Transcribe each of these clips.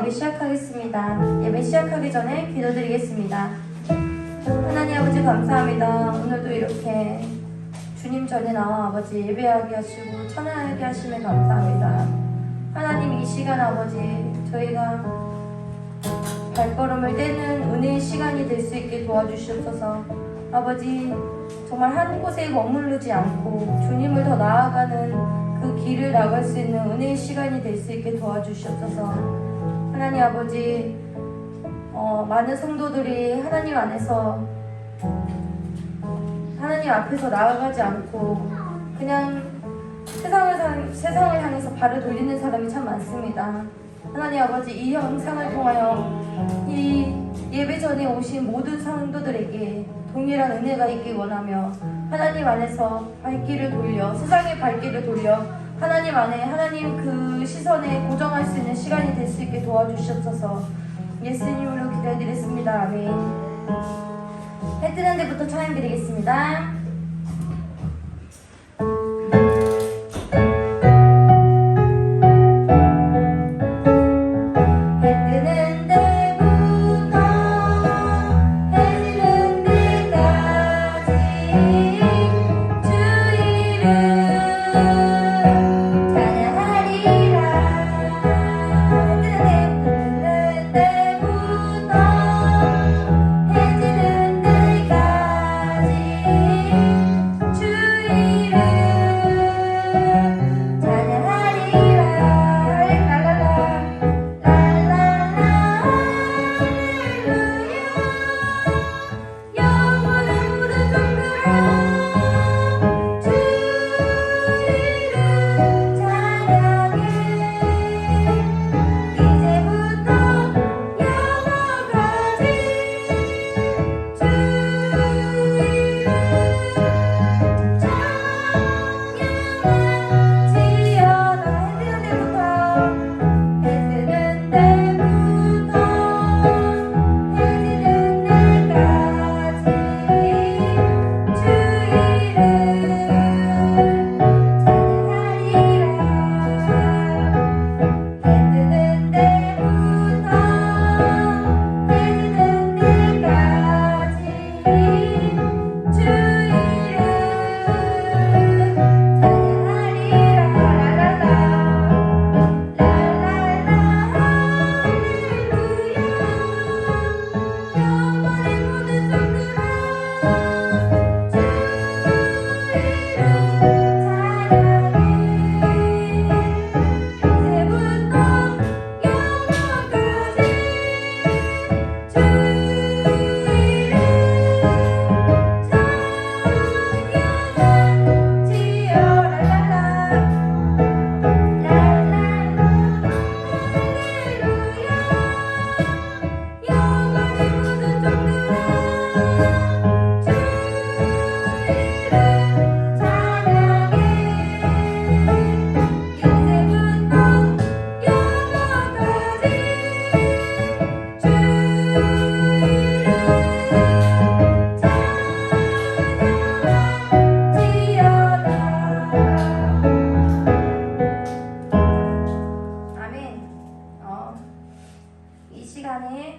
기도하기 시작하겠습니다. 예배 시작하기 전에 기도드리겠습니다. 하나님 아버지 감사합니다. 오늘도 이렇게 주님 전에 나와 아버지 예배하게 하시고 찬양하게 하심에 감사합니다. 하나님 이 시간 아버지 저희가 발걸음을 떼는 은혜의 시간이 될 수 있게 도와주시옵소서. 아버지 정말 한 곳에 머무르지 않고 주님을 더 나아가는 그 길을 나갈 수 있는 은혜의 시간이 될 수 있게 도와주시옵소서. 하나님 아버지 많은 성도들이 하나님 안에서 하나님 앞에서 나아가지 않고 그냥 세상을 향해서 발을 돌리는 사람이 참 많습니다. 하나님 아버지 이 영상을 통하여 이 예배 전에 오신 모든 성도들에게 동일한 은혜가 있길 원하며 하나님 안에서 발길을 돌려 세상의 발길을 돌려 하나님 안에 하나님 그 시선에 고정할 수 있는 시간이 될 수 있게 도와주시옵소서. 예수님으로 기도드리겠습니다. 아멘. 해 뜨는 데부터 찬양 드리겠습니다.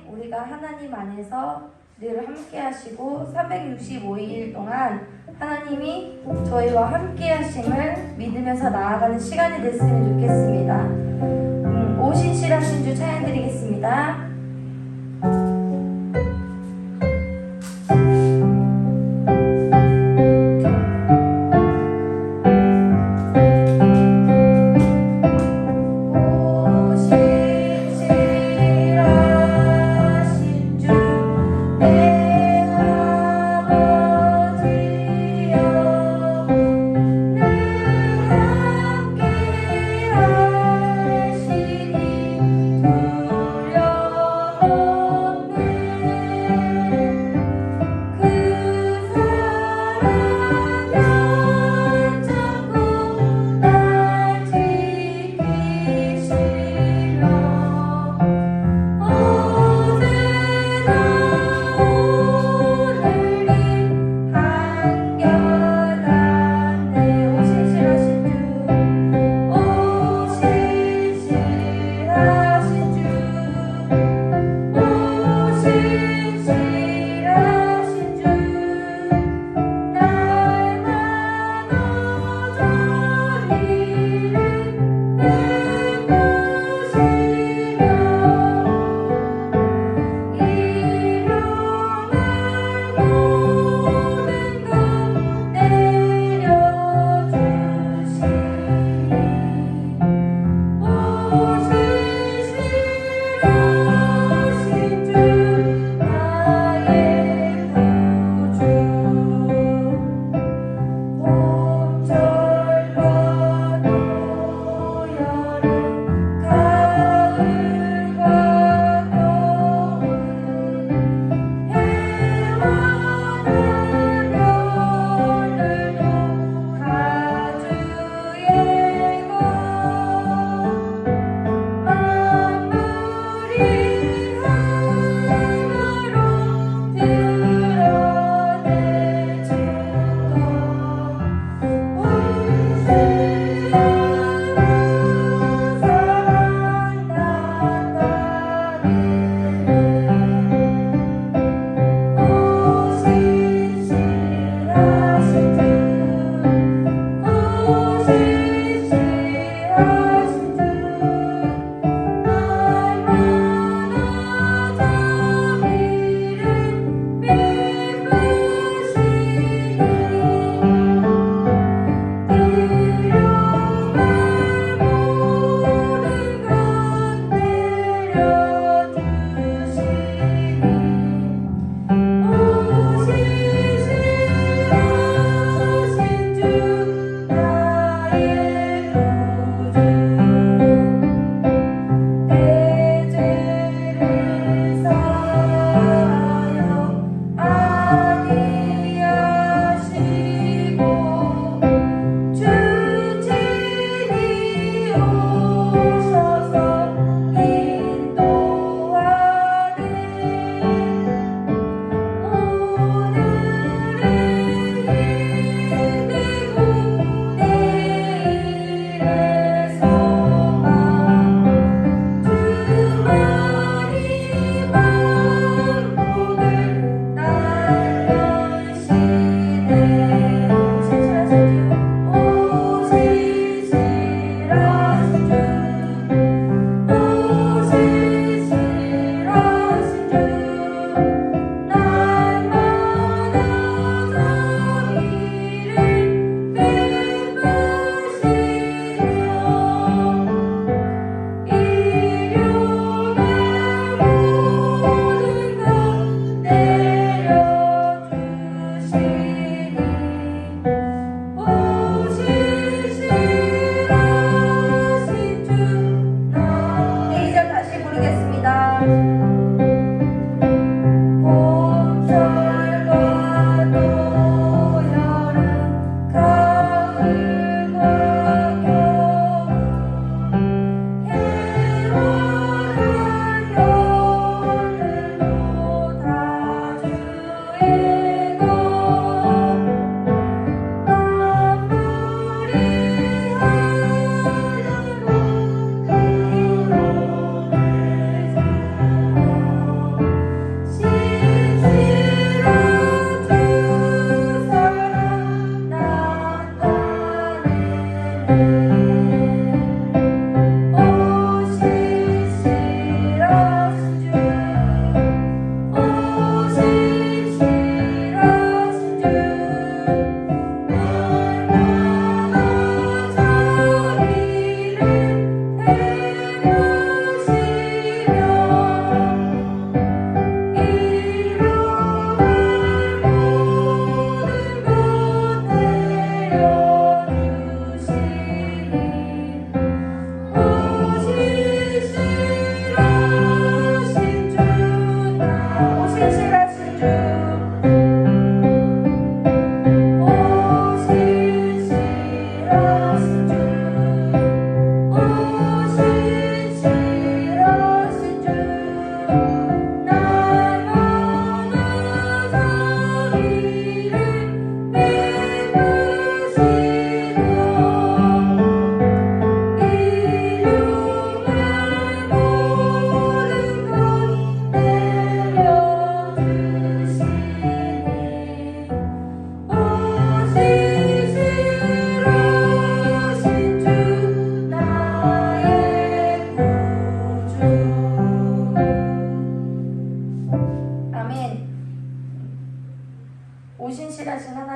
우리가 하나님 안에서 늘 함께 하시고 365일 동안 하나님이 저희와 함께 하심을 믿으면서 나아가는 시간이 됐으면 좋겠습니다. 오신실하신 주 찬양 드리겠습니다. 두려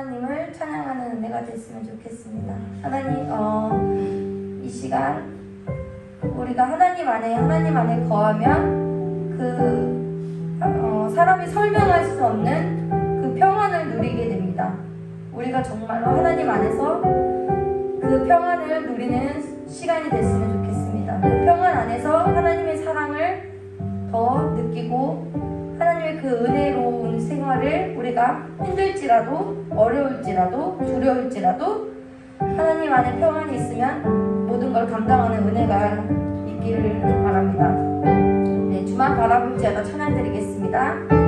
하나님을 찬양하는 은혜가 됐으면 좋겠습니다. 하나님, 이 시간 우리가 하나님 안에 거하면 사람이 설명할 수 없는 그 평안을 누리게 됩니다. 우리가 정말로 하나님 안에서 그 평안을 누리는 시간이 됐으면 좋겠습니다. 그 평안 안에서 하나님의 사랑을 더 느끼고 하나님의 그 은혜로운 생활을 우리가 힘들지라도 어려울지라도 두려울지라도 하나님 안에 평안이 있으면 모든 걸 감당하는 은혜가 있기를 바랍니다. 네, 주만 바라볼지어다 찬양 드리겠습니다.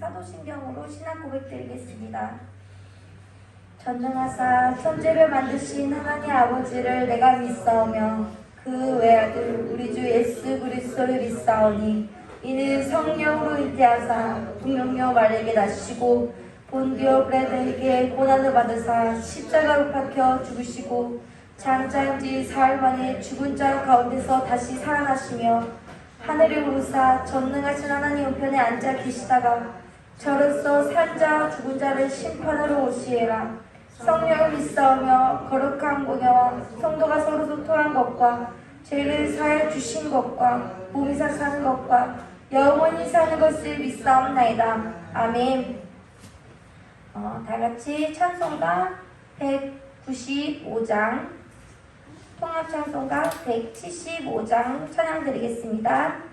사도신경으로 신앙 고백드리겠습니다. 전능하사 천지를 만드신 하나님 아버지를 내가 믿사오며 그 외아들 우리 주 예수 그리스도를 믿사오니 이는 성령으로 잉태하사 분명여 마리아에게 낳으시고 본디오 빌라도에게 고난을 받으사 십자가로 박혀 죽으시고 장자인 지 사흘 만에 죽은 자 가운데서 다시 살아나시며 하늘에 오르사 전능하신 하나님 우편에 앉아 계시다가 저로서 산자와 죽은 자를 심판하러 오시리라. 성령을 믿사오며 거룩한 공예와 성도가 서로 소통한 것과 죄를 사하여 주신 것과 몸이사 사는 것과 영원히 사는 것을 믿사옵나이다. 아멘. 다같이 찬송가 195장 통합찬송가 175장 찬양 드리겠습니다.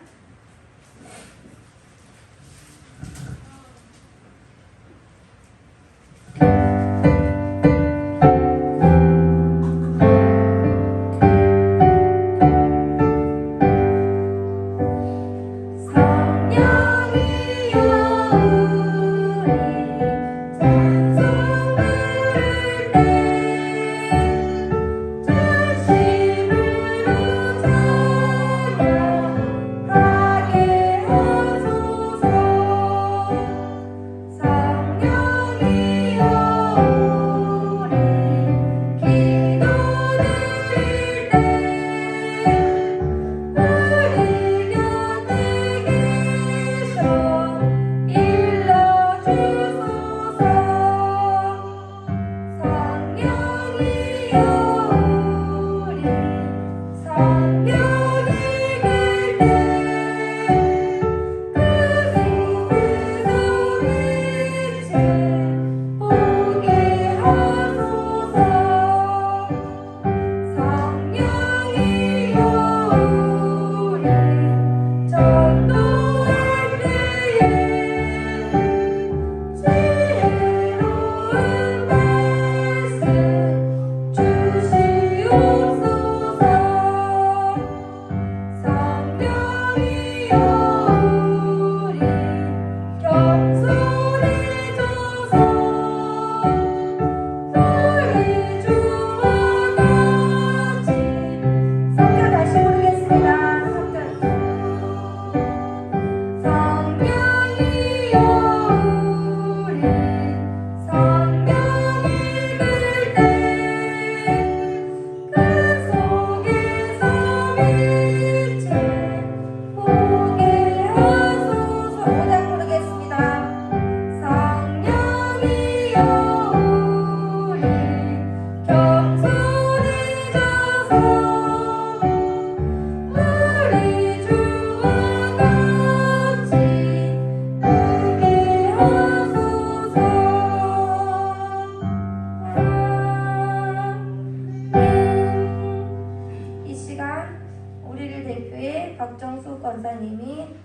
박정수 권사님이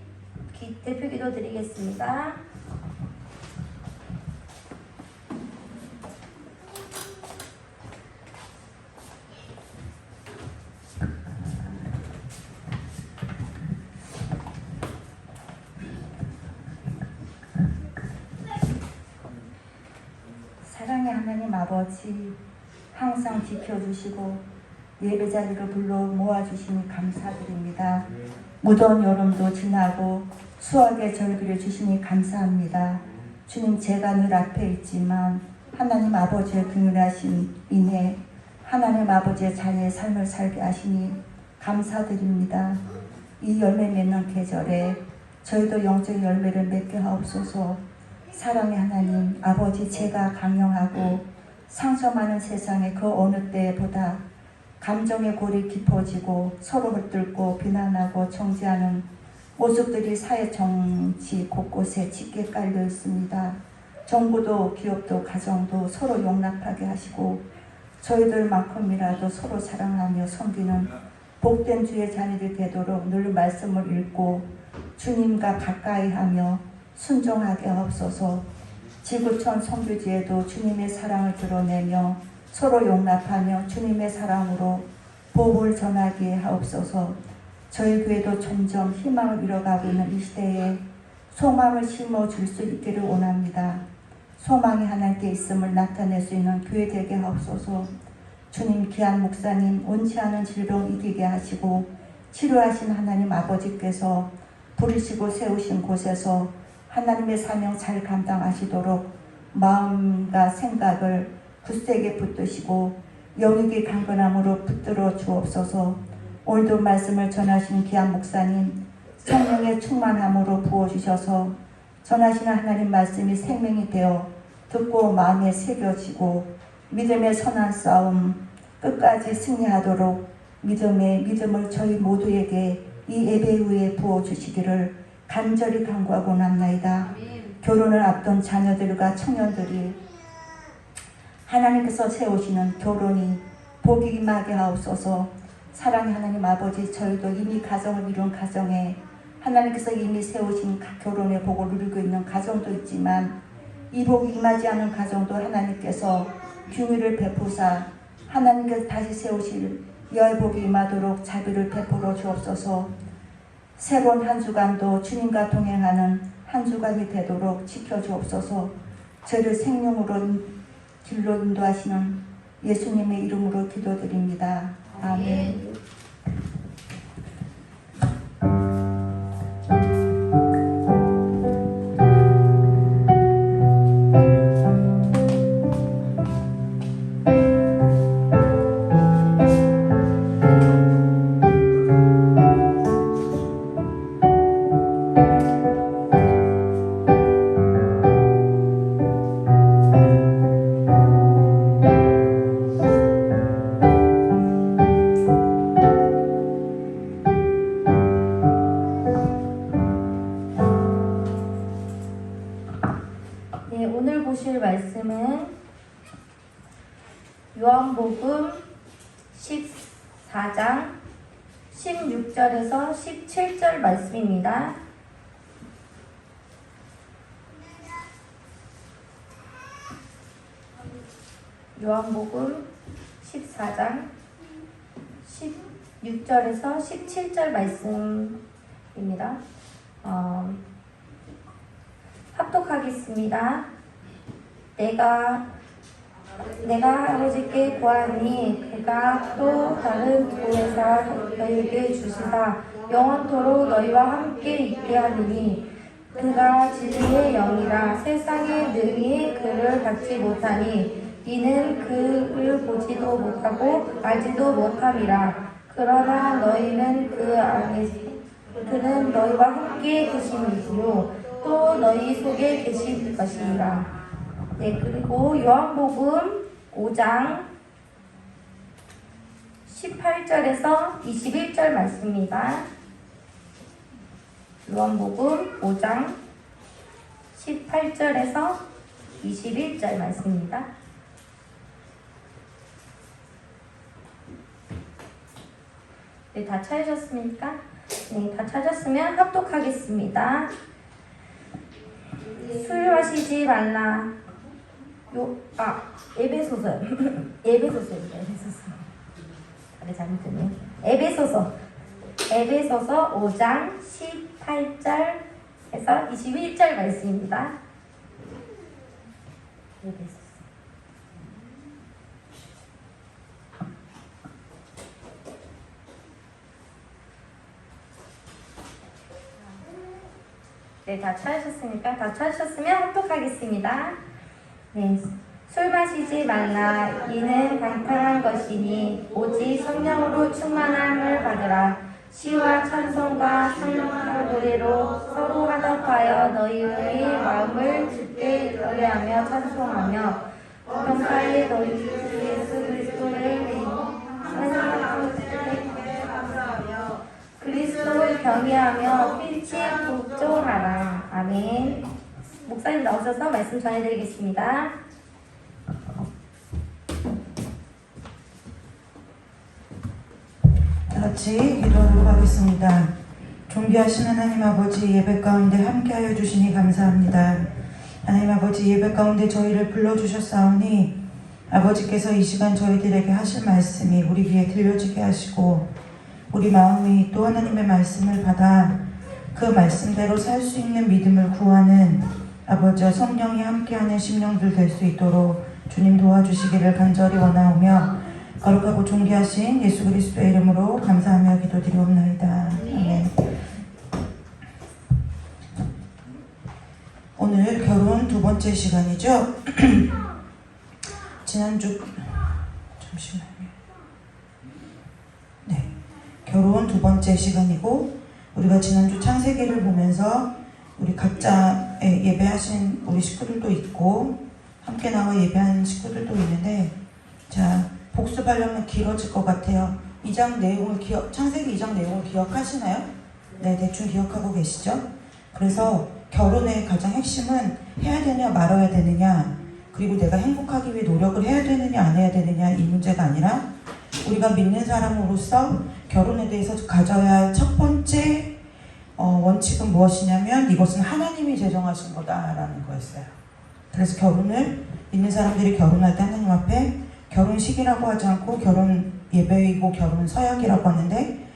대표 기도 드리겠습니다. 사랑의 하나님 아버지, 항상 지켜주시고 예배자리로 불러 모아주시니 감사드립니다. 무더운 여름도 지나고 수확의 절기를 주시니 감사합니다. 주님, 제가 늘 앞에 있지만 하나님 아버지의 긍휼하신 인해 하나님 아버지의 자녀의 삶을 살게 하시니 감사드립니다. 이 열매 맺는 계절에 저희도 영적 열매를 맺게 하옵소서. 사랑의 하나님 아버지, 제가 강령하고 상처 많은 세상에 그 어느 때보다 감정의 골이 깊어지고 서로 헐뜯고 비난하고 정죄하는 모습들이 사회 정치 곳곳에 짙게 깔려 있습니다. 정부도 기업도 가정도 서로 용납하게 하시고 저희들만큼이라도 서로 사랑하며 섬기는 복된 주의 자녀들이 되도록 늘 말씀을 읽고 주님과 가까이 하며 순종하게 하옵소서. 지구촌 선교지에도 주님의 사랑을 드러내며 서로 용납하며 주님의 사랑으로 복을 전하게 하옵소서. 저희 교회도 점점 희망을 잃어가고 있는 이 시대에 소망을 심어줄 수 있기를 원합니다. 소망이 하나님께 있음을 나타낼 수 있는 교회 되게 하옵소서. 주님, 귀한 목사님 원치 않은 질병 이기게 하시고 치료하신 하나님 아버지께서 부르시고 세우신 곳에서 하나님의 사명 잘 감당하시도록 마음과 생각을 굳세게 붙드시고 영육이 강건함으로 붙들어 주옵소서. 오늘도 말씀을 전하신 귀한 목사님 성령의 충만함으로 부어주셔서 전하시는 하나님 말씀이 생명이 되어 듣고 마음에 새겨지고 믿음의 선한 싸움 끝까지 승리하도록 믿음을 저희 모두에게 이 예배 후에 부어주시기를 간절히 간구하고 남나이다. 결혼을 앞둔 자녀들과 청년들이 하나님께서 세우시는 결혼이 복이 임하게 하옵소서. 사랑의 하나님 아버지, 저희도 이미 가정을 이룬 가정에 하나님께서 이미 세우신 결혼의 복을 누리고 있는 가정도 있지만 이 복이 임하지 않은 가정도 하나님께서 긍휼을 베푸사 하나님께서 다시 세우실 여의 복이 임하도록 자비를 베풀어 주옵소서. 새로운 한 주간도 주님과 동행하는 한 주간이 되도록 지켜주옵소서. 저를 생명으로 길로 인도하시는 예수님의 이름으로 기도드립니다. 아멘. 네, 오늘 보실 말씀은 요한복음 14장 16절에서 17절 말씀입니다. 요한복음 14장 16절에서 17절 말씀입니다. 합독하겠습니다. 내가 아버지께 구하니 그가 또 다른 보혜사 너희에게 주시사 영원토록 너희와 함께 있게 하리니 그가 진리의 영이라 세상에 능히 그를 받지 못하니 이는 그를 보지도 못하고 알지도 못함이라. 그러나 너희는 그 안에서 그는 너희와 함께 계심이시요 또 너희 속에 계실 것이니라. 네, 그리고 요한복음 5장 18절에서 21절 말씀입니다. 요한복음 5장 18절에서 21절 말씀입니다. 네, 다 찾으셨습니까? 네, 다 찾았으면 합독하겠습니다. 술 마시지 말라. 에베소서. 에베소서입니다. 에베소서. 다들 잘못됐네요. 에베소서 5장 18절에서 21절 말씀입니다. 에베소서. 네, 다 찾으셨습니까? 다 찾으셨으면 합독하겠습니다. 네, 술 마시지 말라. 이는 강탈한 것이니 오직 성령으로 충만함을 받으라. 시와 찬송과 성령과 노래로 서로 화답하여 너희의 마음을 주께 노래하며 찬송하며 평사에 너희 예수 그리스도를 그리스도를 경외하며 필치 복종하라. 아멘. 목사님 나오셔서 말씀 전해드리겠습니다. 다 같이 기도하도록 하겠습니다. 존귀하신 하나님 아버지, 예배 가운데 함께하여 주시니 감사합니다. 하나님 아버지, 예배 가운데 저희를 불러주셨사오니 아버지께서 이 시간 저희들에게 하실 말씀이 우리 귀에 들려지게 하시고 우리 마음이 또 하나님의 말씀을 받아 그 말씀대로 살 수 있는 믿음을 구하는 아버지와 성령이 함께하는 심령들 될 수 있도록 주님 도와주시기를 간절히 원하오며 거룩하고 존귀하신 예수 그리스도의 이름으로 감사하며 기도드리옵나이다. 아멘. 오늘 결혼 두 번째 시간이죠. 지난주 잠시만요. 네, 결혼 두 번째 시간이고 우리가 지난주 창세기를 보면서 우리 각자 예배하신 우리 식구들도 있고 함께 나와 예배한 식구들도 있는데 자 복습하려면 길어질 것 같아요. 2장 내용을 창세기 2장 내용을 기억하시나요? 네, 대충 기억하고 계시죠? 그래서 결혼의 가장 핵심은 해야 되냐 말아야 되느냐 그리고 내가 행복하기 위해 노력을 해야 되느냐 안 해야 되느냐 이 문제가 아니라 우리가 믿는 사람으로서 결혼에 대해서 가져야 할 첫 번째 원칙은 무엇이냐면 이것은 하나님이 제정하신 거다라는 거였어요. 그래서 결혼을 믿는 사람들이 결혼할 때 하나님 앞에 결혼식이라고 하지 않고 결혼 예배이고 결혼 서약이라고 하는데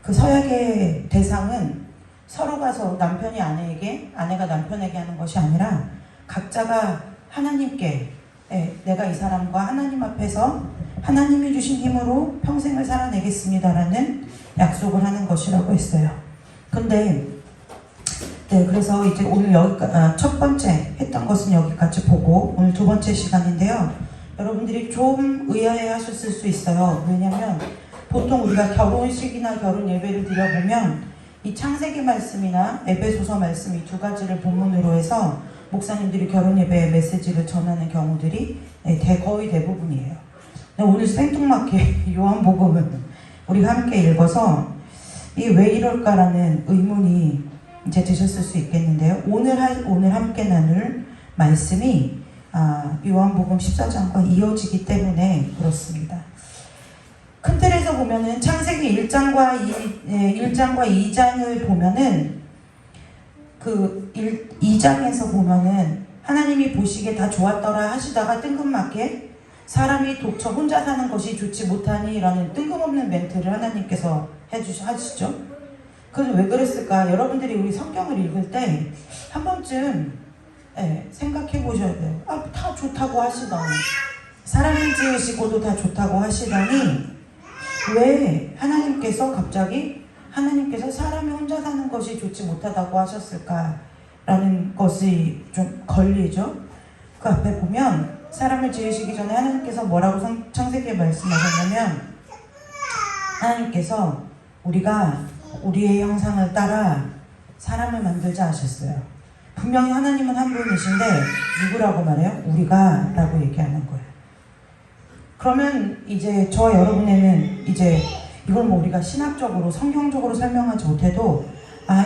그 서약의 대상은 서로가 남편이 아내에게 아내가 남편에게 하는 것이 아니라 각자가 하나님께 내가 이 사람과 하나님 앞에서 하나님이 주신 힘으로 평생을 살아내겠습니다라는 약속을 하는 것이라고 했어요. 근데 네, 그래서 이제 오늘 첫 번째 했던 것은 여기까지 보고 오늘 두 번째 시간인데요. 여러분들이 좀 의아해 하셨을 수 있어요. 왜냐면 보통 우리가 결혼식이나 결혼 예배를 드려보면 이 창세기 말씀이나 에베소서 말씀 이 두 가지를 본문으로 해서 목사님들이 결혼 예배의 메시지를 전하는 경우들이 거의 대부분이에요. 오늘 생뚱맞게 요한복음은 우리가 함께 읽어서 이게 왜 이럴까라는 의문이 이제 드셨을 수 있겠는데요. 오늘 함께 나눌 말씀이 요한복음 14장과 이어지기 때문에 그렇습니다. 큰 틀에서 보면은 창세기 1장과 2장을 보면은 그 2장에서 보면은 하나님이 보시기에 다 좋았더라 하시다가 뜬금맞게 사람이 독처 혼자 사는 것이 좋지 못하니 라는 뜬금없는 멘트를 하나님께서 하시죠. 그래서 왜 그랬을까? 여러분들이 우리 성경을 읽을 때 한 번쯤 생각해 보셔야 돼요. 다 좋다고 하시더니 사람을 지으시고도 다 좋다고 하시더니 왜 하나님께서 갑자기 사람이 혼자 사는 것이 좋지 못하다고 하셨을까라는 것이 좀 걸리죠. 그 앞에 보면 사람을 지으시기 전에 하나님께서 뭐라고 창세기에 말씀하셨냐면 하나님께서 우리가 우리의 형상을 따라 사람을 만들자 하셨어요. 분명히 하나님은 한 분이신데 누구라고 말해요? 우리가 라고 얘기하는 거예요. 그러면 이제 저와 여러분에는 이제 이걸 뭐 우리가 신학적으로 성경적으로 설명하지 못해도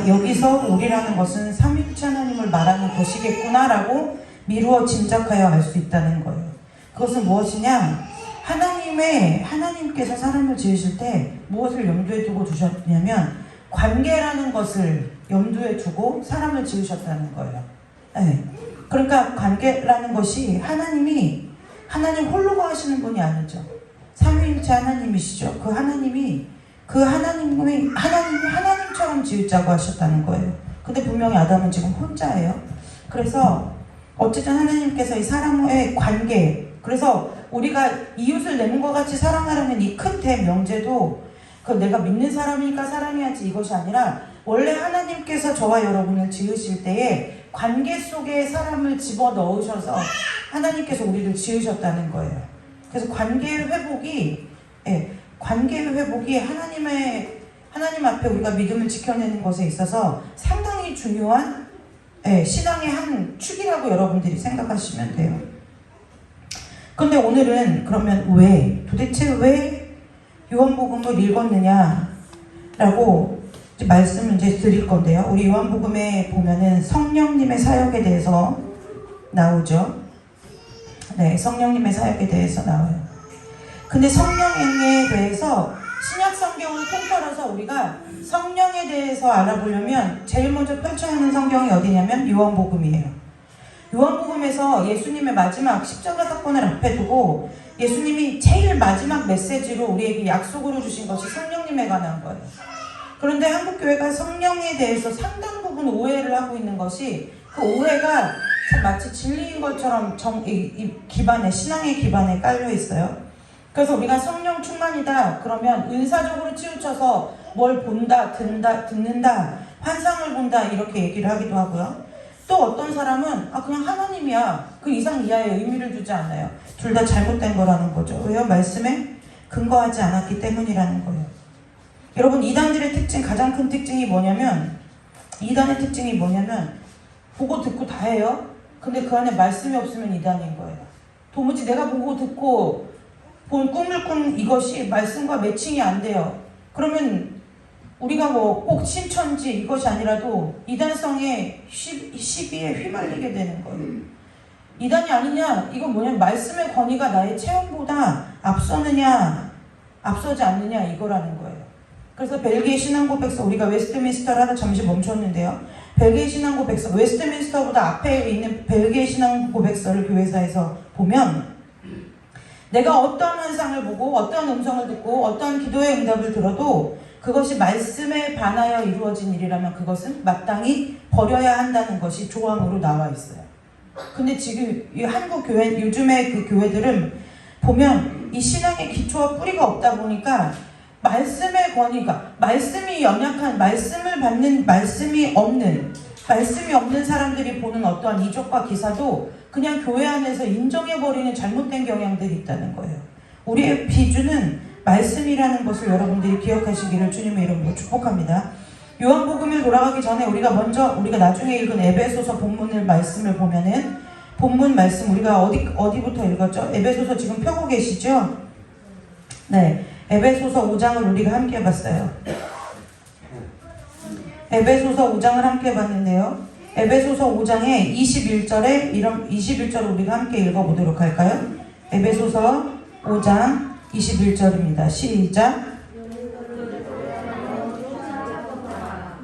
여기서 우리라는 것은 삼위일체 하나님을 말하는 것이겠구나라고 미루어 짐작하여 알 수 있다는 거예요. 그것은 무엇이냐? 하나님께서 사람을 지으실 때 무엇을 염두에 두고 두셨냐면 관계라는 것을 염두에 두고 사람을 지으셨다는 거예요. 네. 그러니까 관계라는 것이 하나님 홀로가 하시는 분이 아니죠. 삼위일체 하나님이시죠. 그 하나님이 하나님처럼 지으자고 하셨다는 거예요. 근데 분명히 아담은 지금 혼자예요. 그래서 어쨌든 하나님께서 이 사람의 관계, 그래서 우리가 이웃을 내 몸과 같이 사랑하라는 이 큰 대명제도 내가 믿는 사람이니까 사랑해야지 이것이 아니라 원래 하나님께서 저와 여러분을 지으실 때에 관계 속에 사람을 집어넣으셔서 하나님께서 우리를 지으셨다는 거예요. 그래서 관계의 회복이 하나님 앞에 우리가 믿음을 지켜내는 것에 있어서 상당히 중요한 신앙의 한 축이라고 여러분들이 생각하시면 돼요. 근데 오늘은 그러면 도대체 왜 요한복음을 읽었느냐라고 말씀을 이제 드릴 건데요. 우리 요한복음에 보면은 성령님의 사역에 대해서 나오죠. 네, 성령님의 사역에 대해서 나와요. 근데 성령에 대해서 신약 성경을 통틀어서 우리가 성령에 대해서 알아보려면 제일 먼저 펼쳐야 하는 성경이 어디냐면 요한복음이에요. 요한복음에서 예수님의 마지막 십자가 사건을 앞에 두고 예수님이 제일 마지막 메시지로 우리에게 약속으로 주신 것이 성령님에 관한 거예요. 그런데 한국교회가 성령에 대해서 상당 부분 오해를 하고 있는 것이, 그 오해가 참 마치 진리인 것처럼 기반에, 신앙의 기반에 깔려 있어요. 그래서 우리가 성령 충만이다 그러면 은사적으로 치우쳐서 뭘 본다, 듣는다, 환상을 본다 이렇게 얘기를 하기도 하고요. 또 어떤 사람은 그냥 하나님이야, 그 이상 이하의 의미를 두지 않아요. 둘 다 잘못된 거라는 거죠. 왜요? 말씀에 근거하지 않았기 때문이라는 거예요. 여러분, 이단들의 특징, 가장 큰 특징이 뭐냐면, 이단의 특징이 뭐냐면 보고 듣고 다 해요. 근데 그 안에 말씀이 없으면 이단인 거예요. 도무지 내가 보고 듣고 본 꿈을 꾼 이것이 말씀과 매칭이 안 돼요. 그러면 우리가 뭐 꼭 신천지 이것이 아니라도 이단성의 시비에 휘말리게 되는 거예요. 이단이 아니냐? 이건 뭐냐면 말씀의 권위가 나의 체험보다 앞서느냐 앞서지 않느냐 이거라는 거예요. 그래서 벨기에 신앙고백서, 우리가 웨스트민스터를 하다 잠시 멈췄는데요. 벨기에 신앙고백서, 웨스트민스터보다 앞에 있는 벨기에 신앙고백서를 교회사에서 보면 내가 어떠한 환상을 보고 어떠한 음성을 듣고 어떠한 기도의 응답을 들어도 그것이 말씀에 반하여 이루어진 일이라면 그것은 마땅히 버려야 한다는 것이 조항으로 나와 있어요. 근데 지금 이 한국 교회, 요즘의 그 교회들은 보면 이 신앙의 기초와 뿌리가 없다 보니까 말씀의 권위가, 말씀이 연약한, 말씀을 받는, 말씀이 없는 사람들이 보는 어떠한 이적과 기사도 그냥 교회 안에서 인정해버리는 잘못된 경향들이 있다는 거예요. 우리의 비주는 말씀이라는 것을 여러분들이 기억하시기를 주님의 이름으로 축복합니다. 요한복음을 돌아가기 전에 우리가 나중에 읽은 에베소서 본문을 말씀을 보면은, 본문 말씀 우리가 어디부터 읽었죠? 에베소서 지금 펴고 계시죠? 네. 에베소서 5장을 우리가 함께 봤어요. 에베소서 5장을 함께 봤는데요. 에베소서 5장의 21절을 우리가 함께 읽어보도록 할까요? 에베소서 5장 21절입니다. 시작.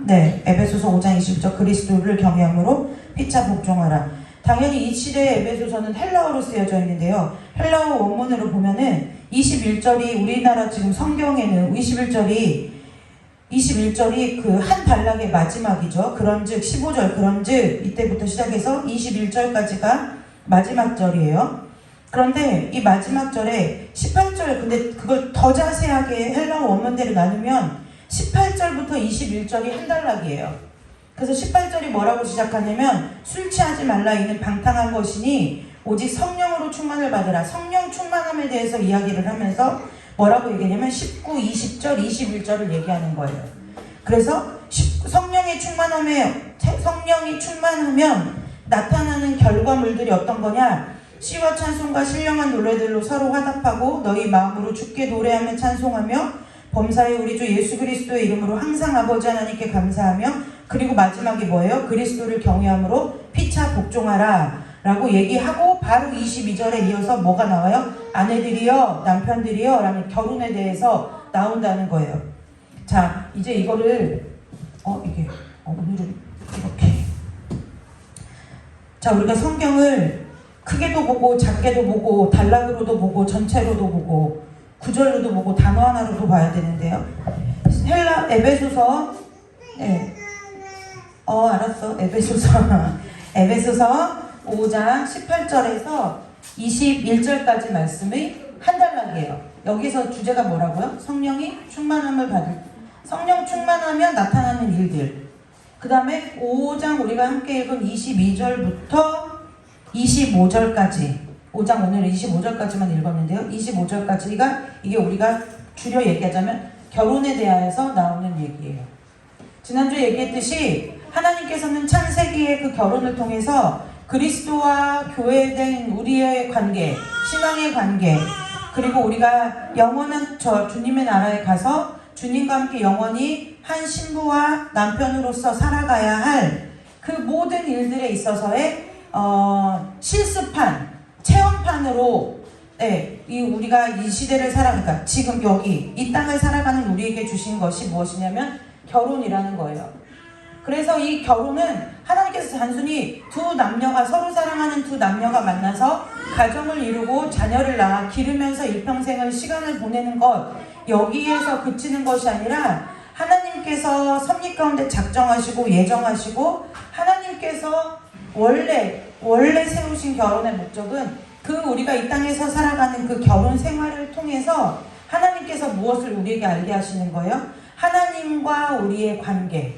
네, 에베소서 5장 21절. 그리스도를 경외함으로 피차 복종하라. 당연히 이 시대의 에베소서는 헬라어로 쓰여져 있는데요. 헬라어 원문으로 보면은 21절이 우리나라 지금 성경에는 21절이 그 한 단락의 마지막이죠. 그런즉 15절, 그런즉 이때부터 시작해서 21절까지가 마지막 절이에요. 그런데 이 마지막 절에 18절, 근데 그걸 더 자세하게 헬라어 원문대로 나누면 18절부터 21절이 한 단락이에요. 그래서 18절이 뭐라고 시작하냐면 술 취하지 말라 이는 방탕한 것이니 오직 성령으로 충만을 받으라. 성령 충만함에 대해서 이야기를 하면서 뭐라고 얘기하냐면 19, 20절, 21절을 얘기하는 거예요. 그래서 성령이 충만하면 나타나는 결과물들이 어떤 거냐? 시와 찬송과 신령한 노래들로 서로 화답하고 너희 마음으로 주께 노래하며 찬송하며 범사에 우리 주 예수 그리스도의 이름으로 항상 아버지 하나님께 감사하며, 그리고 마지막이 뭐예요? 그리스도를 경외함으로 피차 복종하라 라고 얘기하고 바로 22절에 이어서 뭐가 나와요? 아내들이여 남편들이여 라는 결혼에 대해서 나온다는 거예요. 자, 이제 이거를 오늘은 이렇게, 자, 우리가 성경을 크게도 보고 작게도 보고 단락으로도 보고 전체로도 보고 구절로도 보고 단어 하나로도 봐야 되는데요. 에베소서, 네. 알았어. 에베소서 5장 18절에서 21절까지 말씀이 한 단락이에요. 여기서 주제가 뭐라고요? 성령이 충만함을 성령 충만하면 나타나는 일들. 그 다음에 5장 우리가 함께 읽은 22절부터 25절까지, 5장 오늘 25절까지만 읽었는데요. 25절까지가 이게 우리가 줄여 얘기하자면 결혼에 대하여서 나오는 얘기예요. 지난주에 얘기했듯이 하나님께서는 창세기의 그 결혼을 통해서 그리스도와 교회된 우리의 관계, 신앙의 관계, 그리고 우리가 영원한 주님의 나라에 가서 주님과 함께 영원히 한 신부와 남편으로서 살아가야 할 그 모든 일들에 있어서의 실습판, 체험판으로, 우리가 이 시대를 그러니까 지금 여기 이 땅을 살아가는 우리에게 주신 것이 무엇이냐면 결혼이라는 거예요. 그래서 이 결혼은 하나님께서 단순히 서로 사랑하는 두 남녀가 만나서 가정을 이루고 자녀를 낳아 기르면서 일평생을 시간을 보내는 것, 여기에서 그치는 것이 아니라 하나님 하나님께서 섭리 가운데 작정하시고 예정하시고 하나님께서 원래 세우신 결혼의 목적은 그 우리가 이 땅에서 살아가는 그 결혼 생활을 통해서 하나님께서 무엇을 우리에게 알게 하시는 거예요? 하나님과 우리의 관계,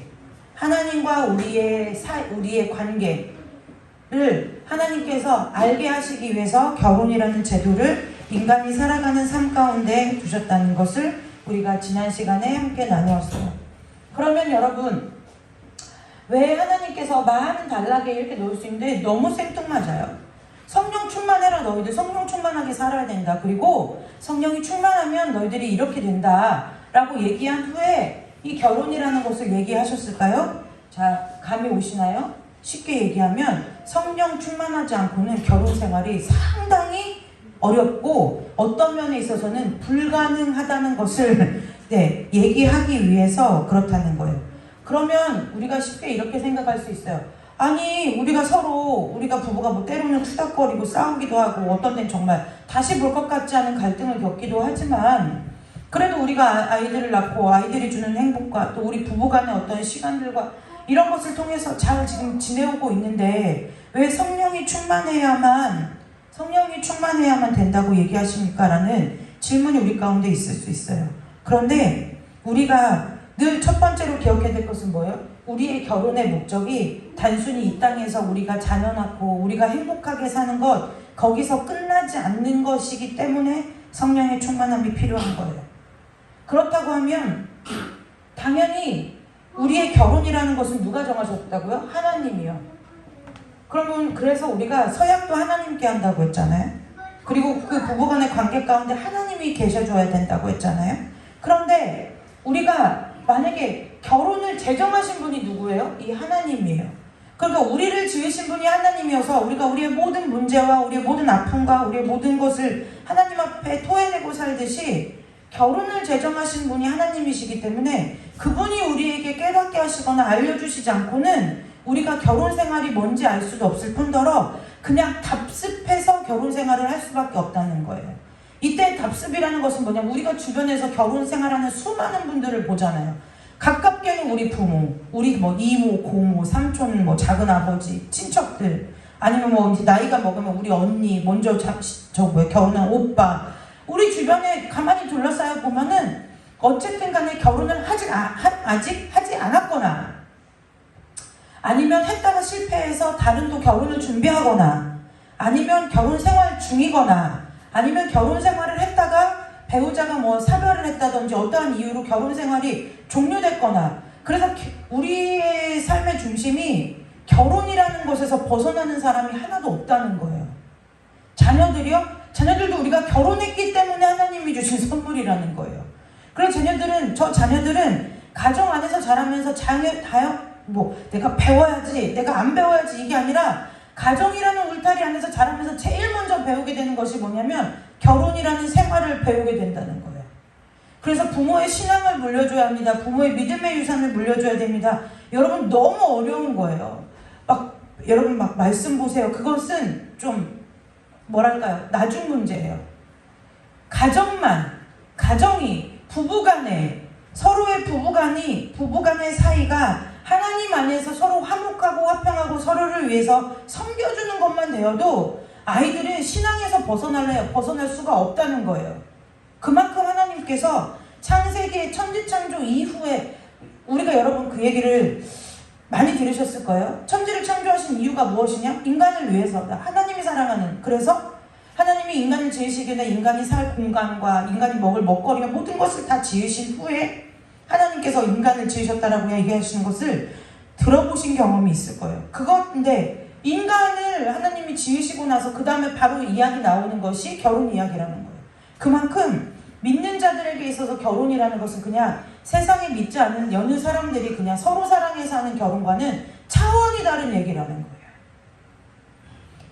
하나님과 우리의 관계를 하나님께서 알게 하시기 위해서 결혼이라는 제도를 인간이 살아가는 삶 가운데 두셨다는 것을 우리가 지난 시간에 함께 나누었어요. 그러면 여러분, 왜 하나님께서 많은 단락에 이렇게 놓을 수 있는데 너무 생뚱맞아요. 성령 충만해라, 너희들 성령 충만하게 살아야 된다. 그리고 성령이 충만하면 너희들이 이렇게 된다 라고 얘기한 후에 이 결혼이라는 것을 얘기하셨을까요? 자, 감이 오시나요? 쉽게 얘기하면 성령 충만하지 않고는 결혼 생활이 상당히 어렵고 어떤 면에 있어서는 불가능하다는 것을 얘기하기 위해서 그렇다는 거예요. 그러면 우리가 쉽게 이렇게 생각할 수 있어요. 아니, 우리가 부부가 뭐 때로는 투닥거리고 싸우기도 하고 어떤 데는 정말 다시 볼 것 같지 않은 갈등을 겪기도 하지만 그래도 우리가 아이들을 낳고 아이들이 주는 행복과 또 우리 부부간의 어떤 시간들과 이런 것을 통해서 잘 지금 지내오고 있는데 왜 성령이 충만해야만 된다고 얘기하십니까? 라는 질문이 우리 가운데 있을 수 있어요. 그런데 우리가 늘 첫 번째로 기억해야 될 것은 뭐예요? 우리의 결혼의 목적이 단순히 이 땅에서 우리가 자녀 낳고 우리가 행복하게 사는 것, 거기서 끝나지 않는 것이기 때문에 성령의 충만함이 필요한 거예요. 그렇다고 하면 당연히 우리의 결혼이라는 것은 누가 정하셨다고요? 하나님이요. 그러면 그래서 우리가 서약도 하나님께 한다고 했잖아요. 그리고 그 부부간의 관계 가운데 하나님이 계셔줘야 된다고 했잖아요. 그런데 우리가 만약에 결혼을 제정하신 분이 누구예요? 이 하나님이에요. 그러니까 우리를 지으신 분이 하나님이어서 우리가 우리의 모든 문제와 우리의 모든 아픔과 우리의 모든 것을 하나님 앞에 토해내고 살듯이 결혼을 제정하신 분이 하나님이시기 때문에 그분이 우리에게 깨닫게 하시거나 알려주시지 않고는 우리가 결혼 생활이 뭔지 알 수도 없을 뿐더러 그냥 답습해서 결혼 생활을 할 수밖에 없다는 거예요. 이때 답습이라는 것은 뭐냐면 우리가 주변에서 결혼 생활하는 수많은 분들을 보잖아요. 가깝게는 우리 부모, 우리 뭐 이모, 고모, 삼촌, 뭐 작은 아버지, 친척들, 아니면 뭐 이제 나이가 먹으면 우리 언니, 먼저 결혼한 오빠, 우리 주변에 가만히 둘러싸여 보면은 어쨌든 간에 결혼을 아직 하지 않았거나 아니면 했다가 실패해서 다른 또 결혼을 준비하거나 아니면 결혼 생활 중이거나 아니면 결혼 생활을 했다가 배우자가 뭐 사별을 했다든지 어떠한 이유로 결혼 생활이 종료됐거나 그래서 우리의 삶의 중심이 결혼이라는 것에서 벗어나는 사람이 하나도 없다는 거예요. 자녀들도 우리가 결혼했기 때문에 하나님이 주신 선물이라는 거예요. 그래서 저 자녀들은 가정 안에서 자라면서 내가 배워야지, 내가 안 배워야지 이게 아니라 가정이라는 울타리 안에서 자라면서 제일 먼저 배우게 되는 것이 뭐냐면 결혼이라는 생활을 배우게 된다는 거예요. 그래서 부모의 신앙을 물려줘야 합니다. 부모의 믿음의 유산을 물려줘야 됩니다. 여러분 너무 어려운 거예요. 여러분 말씀 보세요. 그것은 좀 뭐랄까요? 나중 문제예요. 가정이 서로의 부부간의 사이가 하나님 안에서 서로 화목하고 화평하고 서로를 위해서 섬겨주는 것만 되어도 아이들은 신앙에서 벗어날 수가 없다는 거예요. 그만큼 하나님께서 창세기의 천지창조 이후에 우리가 여러분 그 얘기를 많이 들으셨을 거예요. 천지를 창조하신 이유가 무엇이냐? 인간을 위해서다. 하나님이 사랑하는. 그래서 하나님이 인간을 지으시기 전에 인간이 살 공간과 인간이 먹을 먹거리와 모든 것을 다 지으신 후에 하나님께서 인간을 지으셨다라고 얘기하시는 것을 들어보신 경험이 있을 거예요. 그건데 인간을 하나님이 지으시고 나서 그 다음에 바로 이야기 나오는 것이 결혼 이야기라는 거예요. 그만큼 믿는 자들에게 있어서 결혼이라는 것은 그냥 세상에 믿지 않는 여느 사람들이 그냥 서로 사랑해서 하는 결혼과는 차원이 다른 얘기라는 거예요.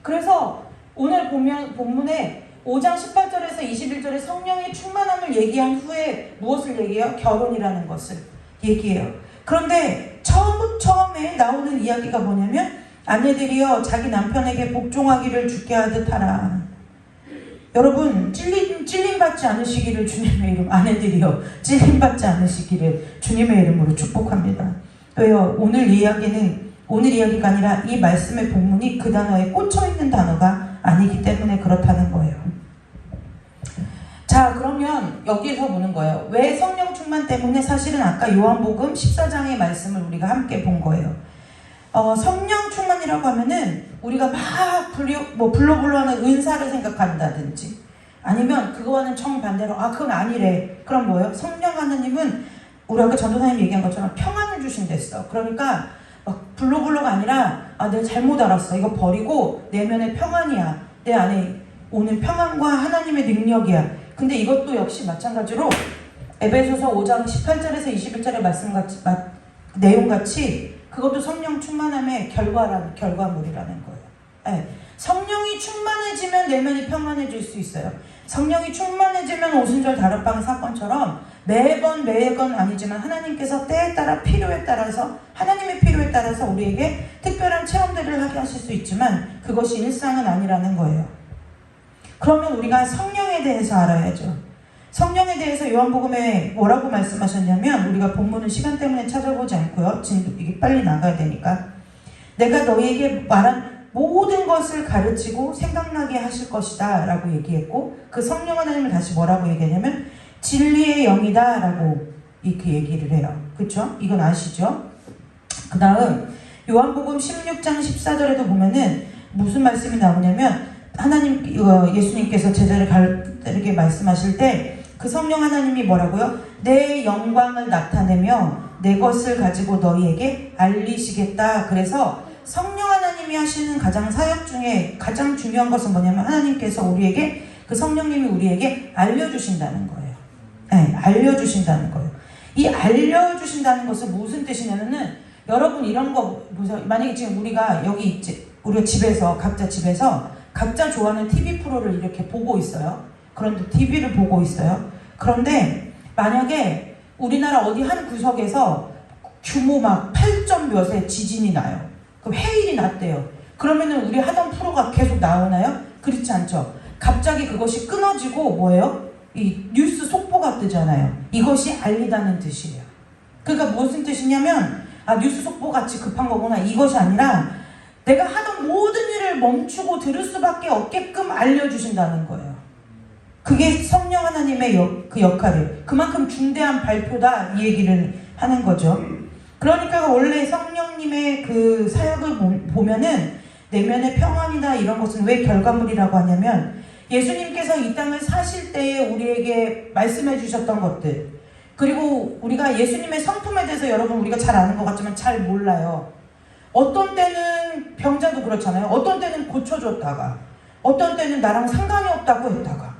그래서 오늘 본문에 5장 18절에서 21절에 성령의 충만함을 얘기한 후에 무엇을 얘기해요? 결혼이라는 것을 얘기해요. 그런데 처음에 나오는 이야기가 뭐냐면 아내들이여 자기 남편에게 복종하기를 주께 하듯 하라. 여러분 찔림받지 않으시기를 주님의 이름, 아내들이요 찔림받지 않으시기를 주님의 이름으로 축복합니다. 왜요? 오늘 이야기가 아니라 이 말씀의 본문이 그 단어에 꽂혀있는 단어가 아니기 때문에 그렇다는 거예요. 자, 그러면 여기에서 보는 거예요. 왜 성령 충만 때문에? 사실은 아까 요한복음 14장의 말씀을 우리가 함께 본 거예요. 성령 충만이라고 하면은 우리가 막 불러불러 하는 은사를 생각한다든지 아니면 그거와는 정반대로 그건 아니래. 그럼 뭐예요? 성령 하나님은 우리 아까 전도사님 얘기한 것처럼 평안을 주신댔어. 그러니까 막 불러불러가 아니라 내가 잘못 알았어. 이거 버리고 내면의 평안이야. 내 안에 오는 평안과 하나님의 능력이야. 근데 이것도 역시 마찬가지로 에베소서 5장 18절에서 21절의 내용같이 그것도 성령 충만함의 결과물이라는 거예요. 네. 성령이 충만해지면 내면이 평안해질 수 있어요. 성령이 충만해지면 오순절 다락방 사건처럼 매번 아니지만 하나님께서 때에 따라 필요에 따라서 하나님의 필요에 따라서 우리에게 특별한 체험들을 하게 하실 수 있지만 그것이 일상은 아니라는 거예요. 그러면 우리가 성령에 대해서 알아야죠. 성령에 대해서 요한복음에 뭐라고 말씀하셨냐면 우리가 본문은 시간 때문에 찾아보지 않고요. 지금 이게 빨리 나가야 되니까 내가 너희에게 말한 모든 것을 가르치고 생각나게 하실 것이다 라고 얘기했고 그 성령 하나님을 다시 뭐라고 얘기하냐면 진리의 영이다 라고 이렇게 얘기를 해요. 그렇죠? 이건 아시죠? 그 다음 요한복음 16장 14절에도 보면은 무슨 말씀이 나오냐면 예수님께서 제자들에게 말씀하실 때 그 성령 하나님이 뭐라고요? 내 영광을 나타내며 내 것을 가지고 너희에게 알리시겠다. 그래서 성령 하나님이 하시는 사역 중에 가장 중요한 것은 뭐냐면 하나님께서 우리에게 그 성령님이 우리에게 알려주신다는 거예요. 네, 알려주신다는 거예요. 이 알려주신다는 것은 무슨 뜻이냐면은 여러분 이런 거 보세요. 만약에 지금 우리가 우리가 집에서 각자 좋아하는 TV 프로를 이렇게 보고 있어요. 그런데 TV를 보고 있어요. 그런데 만약에 우리나라 어디 한 구석에서 규모 막 8점 몇의 지진이 나요. 그럼 해일이 났대요. 그러면은 우리 하던 프로가 계속 나오나요? 그렇지 않죠. 갑자기 그것이 끊어지고 뭐예요? 이 뉴스 속보가 뜨잖아요. 이것이 알리다는 뜻이에요. 그러니까 무슨 뜻이냐면 뉴스 속보 같이 급한 거구나. 이것이 아니라 내가 하던 모든 일을 멈추고 들을 수밖에 없게끔 알려주신다는 거예요. 그게 성령 하나님의 그 역할이에요. 그만큼 중대한 발표다 이 얘기를 하는 거죠. 그러니까 원래 성령님의 그 사역을 보면은 내면의 평안이다 이런 것은 왜 결과물이라고 하냐면 예수님께서 이 땅을 사실 때에 우리에게 말씀해 주셨던 것들 그리고 우리가 예수님의 성품에 대해서 여러분 우리가 잘 아는 것 같지만 잘 몰라요. 어떤 때는 병자도 그렇잖아요. 어떤 때는 고쳐줬다가 어떤 때는 나랑 상관이 없다고 했다가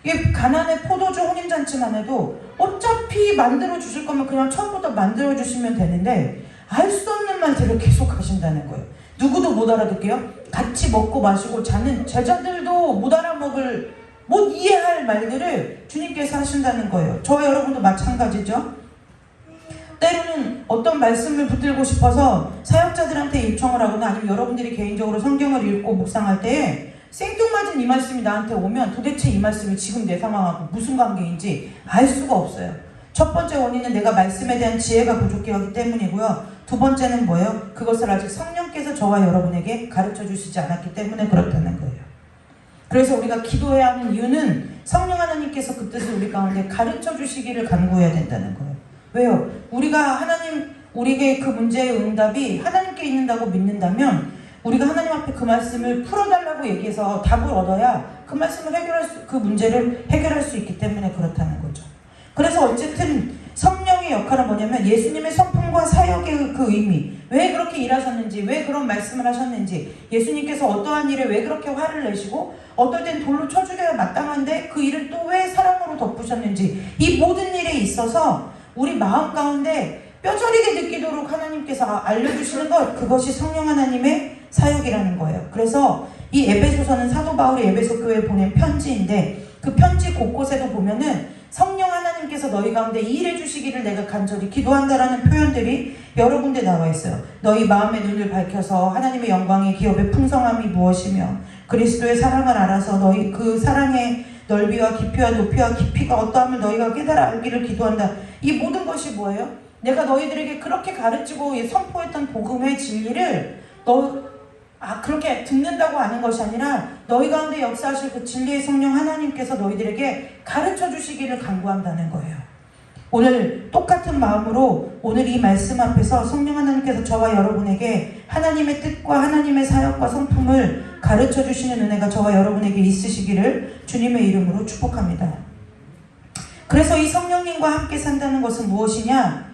이게 가난의 포도주 혼인잔치만 해도 어차피 만들어 주실 거면 그냥 처음부터 만들어 주시면 되는데 알 수 없는 말들을 계속 하신다는 거예요. 누구도 못 알아듣게요. 같이 먹고 마시고 자는 제자들도 못 이해할 말들을 주님께서 하신다는 거예요. 저와 여러분도 마찬가지죠. 때로는 어떤 말씀을 붙들고 싶어서 사역자들한테 요청을 하거나 아니면 여러분들이 개인적으로 성경을 읽고 묵상할 때에 생뚱맞은 이 말씀이 나한테 오면 도대체 이 말씀이 지금 내 상황하고 무슨 관계인지 알 수가 없어요. 첫 번째 원인은 내가 말씀에 대한 지혜가 부족하기 때문이고요. 두 번째는 뭐예요? 그것을 아직 성령께서 저와 여러분에게 가르쳐 주시지 않았기 때문에 그렇다는 거예요. 그래서 우리가 기도해야 하는 이유는 성령 하나님께서 그 뜻을 우리 가운데 가르쳐 주시기를 간구해야 된다는 거예요. 왜요? 우리에게 그 문제의 응답이 하나님께 있는다고 믿는다면 우리가 하나님 앞에 그 말씀을 풀어달라고 얘기해서 답을 얻어야 그 말씀을 그 문제를 해결할 수 있기 때문에 그렇다는 거죠. 그래서 어쨌든 성령의 역할은 뭐냐면 예수님의 성품과 사역의 그 의미, 왜 그렇게 일하셨는지, 왜 그런 말씀을 하셨는지, 예수님께서 어떠한 일에 왜 그렇게 화를 내시고 어떨 땐 돌로 쳐 죽여야 마땅한데 그 일을 또 왜 사랑으로 덮으셨는지 이 모든 일에 있어서 우리 마음 가운데 뼈저리게 느끼도록 하나님께서 알려주시는 것, 그것이 성령 하나님의 사역이라는 거예요. 그래서 이 에베소서는 사도 바울이 에베소 교회에 보낸 편지인데 그 편지 곳곳에도 보면은 성령 하나님께서 너희 가운데 일해 주시기를 내가 간절히 기도한다라는 표현들이 여러 군데 나와 있어요. 너희 마음의 눈을 밝혀서 하나님의 영광의 기업의 풍성함이 무엇이며 그리스도의 사랑을 알아서 너희 그 사랑의 넓이와 깊이와 높이와 깊이가 어떠함을 너희가 깨달아 알기를 기도한다. 이 모든 것이 뭐예요? 내가 너희들에게 그렇게 가르치고 선포했던 복음의 진리를 그렇게 듣는다고 하는 것이 아니라 너희 가운데 역사하실 그 진리의 성령 하나님께서 너희들에게 가르쳐 주시기를 간구한다는 거예요. 오늘 똑같은 마음으로 오늘 이 말씀 앞에서 성령 하나님께서 저와 여러분에게 하나님의 뜻과 하나님의 사역과 성품을 가르쳐 주시는 은혜가 저와 여러분에게 있으시기를 주님의 이름으로 축복합니다. 그래서 이 성령님과 함께 산다는 것은 무엇이냐?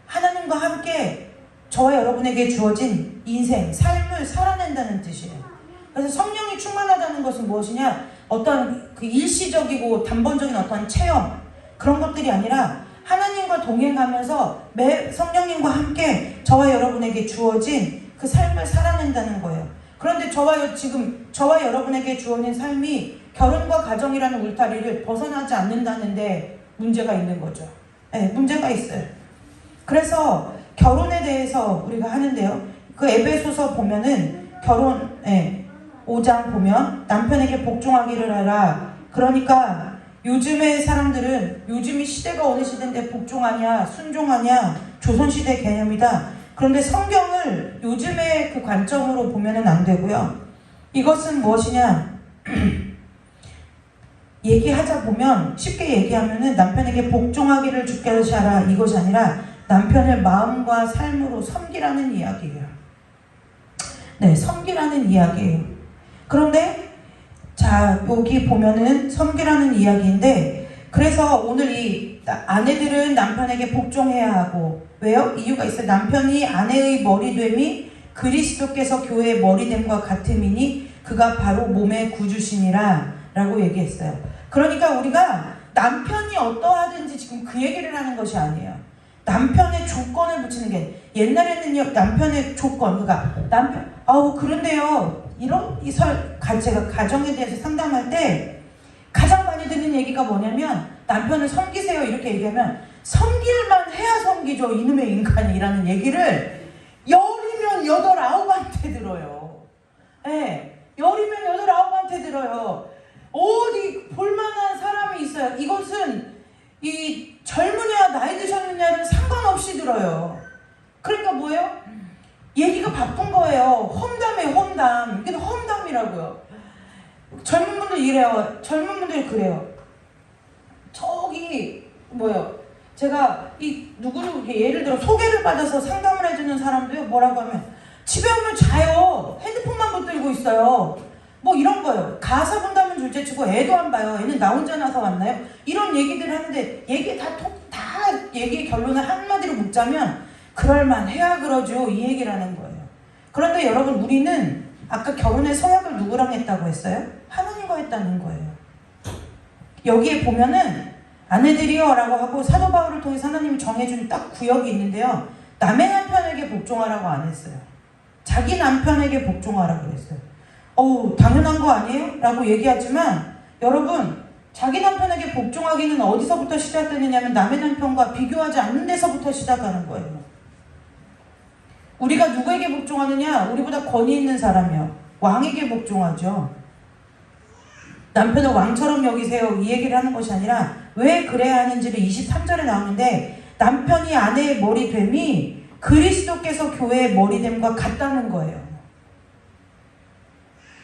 하나님과 함께 저와 여러분에게 주어진 인생, 삶을 살아낸다는 뜻이에요. 그래서 성령이 충만하다는 것은 무엇이냐? 어떤 그 일시적이고 단번적인 어떤 체험, 그런 것들이 아니라 하나님과 동행하면서 매 성령님과 함께 저와 여러분에게 주어진 그 삶을 살아낸다는 거예요. 그런데 지금 저와 여러분에게 주어진 삶이 결혼과 가정이라는 울타리를 벗어나지 않는다는데 문제가 있는 거죠. 네, 문제가 있어요. 그래서 결혼에 대해서 우리가 하는데요. 그 에베소서 보면은 결혼 5장 보면 남편에게 복종하기를 하라. 그러니까 요즘의 사람들은 요즘이 시대가 어느 시대인데 복종하냐 순종하냐 조선시대 개념이다. 그런데 성경을 요즘의 그 관점으로 보면은 안 되고요. 이것은 무엇이냐? 얘기하자 보면 쉽게 얘기하면은 남편에게 복종하기를 주께서 하라 이것이 아니라 남편을 마음과 삶으로 섬기라는 이야기예요. 네, 섬기라는 이야기예요. 그런데 자, 여기 보면은 섬기라는 이야기인데 그래서 오늘 이 아내들은 남편에게 복종해야 하고 왜요? 이유가 있어요. 남편이 아내의 머리됨이 그리스도께서 교회의 머리됨과 같음이니 그가 바로 몸의 구주시니라 라고 얘기했어요. 그러니까 우리가 남편이 어떠하든지 지금 그 얘기를 하는 것이 아니에요. 남편의 조건을 붙이는 게 옛날에는요 남편의 조건 그러니까 남편 그런데요 제가 가정에 대해서 상담할 때 가장 많이 듣는 얘기가 뭐냐면 남편을 섬기세요 이렇게 얘기하면 섬길만 해야 섬기죠 이놈의 인간이라는 얘기를 열이면 8, 9한테 들어요. 네, 열이면 8, 9한테 들어요. 어디 볼만한 사람이 있어요. 이것은 이 젊으냐 나이 드셨느냐를 상관없이 들어요. 그러니까 뭐예요? 얘기가 바쁜 거예요. 험담이에요. 험담. 이게 험담이라고요. 젊은 분들 이래요. 젊은 분들 그래요. 저기 뭐예요? 제가 이 누구를 예를 들어 소개를 받아서 상담을 해주는 사람도요. 뭐라고 하면 집에 오면 자요. 핸드폰만 붙들고 있어요. 뭐 이런 거예요. 가사 본다면 둘째치고 애도 안 봐요. 애는 나 혼자 나서 왔나요? 이런 얘기들을 하는데 얘기 다 얘기의 결론을 한마디로 묻자면 그럴만 해야 그러죠. 이 얘기를 하는 거예요. 그런데 여러분 우리는 아까 결혼의 서약을 누구랑 했다고 했어요? 하나님과 했다는 거예요. 여기에 보면은 아내들이요 라고 하고 사도 바울을 통해서 하나님이 정해준 딱 구역이 있는데요. 남의 남편에게 복종하라고 안 했어요. 자기 남편에게 복종하라고 했어요. 당연한 거 아니에요? 라고 얘기하지만 여러분 자기 남편에게 복종하기는 어디서부터 시작되느냐면 남의 남편과 비교하지 않는 데서부터 시작하는 거예요. 우리가 누구에게 복종하느냐? 우리보다 권위 있는 사람이요. 왕에게 복종하죠. 남편을 왕처럼 여기세요. 이 얘기를 하는 것이 아니라 왜 그래야 하는지를 23절에 나오는데 남편이 아내의 머리됨이 그리스도께서 교회의 머리됨과 같다는 거예요.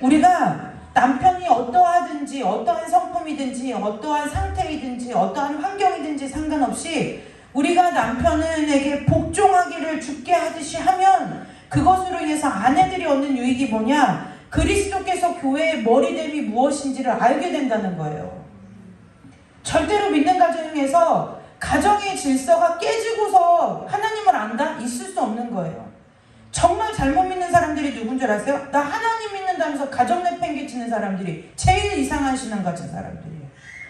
우리가 남편이 어떠하든지 어떠한 성품이든지 어떠한 상태이든지 어떠한 환경이든지 상관없이 우리가 남편에게 복종하기를 주께 하듯이 하면 그것으로 인해서 아내들이 얻는 유익이 뭐냐? 그리스도께서 교회의 머리됨이 무엇인지를 알게 된다는 거예요. 절대로 믿는 가정에서 가정의 질서가 깨지고서 하나님을 안다? 있을 수 없는 거예요. 정말 잘못 믿는 사람들이 누군 줄 아세요? 나 하나님 믿는다면서 가정 내팽개치는 사람들이 제일 이상한 신앙 가진 사람들이에요.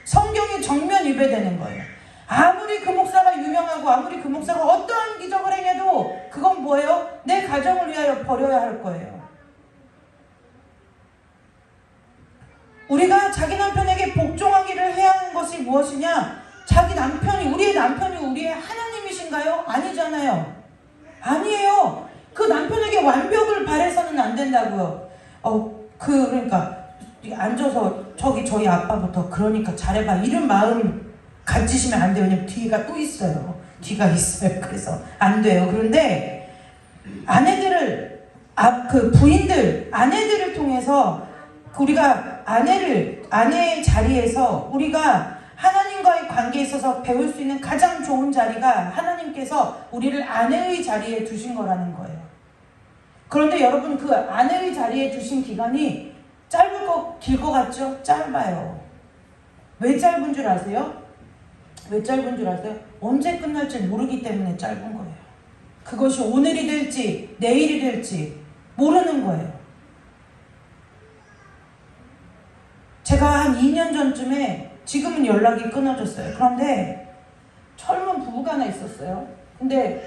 성경에 정면 위배되는 거예요. 아무리 그 목사가 유명하고 아무리 그 목사가 어떠한 기적을 행해도 그건 뭐예요? 내 가정을 위하여 버려야 할 거예요. 우리가 자기 남편에게 복종하기를 해야 하는 것이 무엇이냐? 자기 남편이 우리의 하나님이신가요? 아니잖아요. 아니에요. 그 남편에게 완벽을 바래서는 안 된다고요. 그러니까 앉아서 저희 아빠부터 그러니까 잘해봐 이런 마음 가지시면 안 돼요. 왜냐면 뒤가 또 있어요. 뒤가 있어요. 그래서 안 돼요. 그런데 아내들을 그 부인들 아내들을 통해서 우리가 아내의 자리에서 우리가 하나님과의 관계에 있어서 배울 수 있는 가장 좋은 자리가 하나님께서 우리를 아내의 자리에 두신 거라는 거예요. 그런데 여러분 그 아내의 자리에 두신 기간이 짧을 거 길 것 같죠? 짧아요. 왜 짧은 줄 아세요? 왜 짧은 줄 아세요? 언제 끝날지 모르기 때문에 짧은 거예요. 그것이 오늘이 될지 내일이 될지 모르는 거예요. 제가 한 2년 전쯤에 지금은 연락이 끊어졌어요. 그런데 젊은 부부가 하나 있었어요. 근데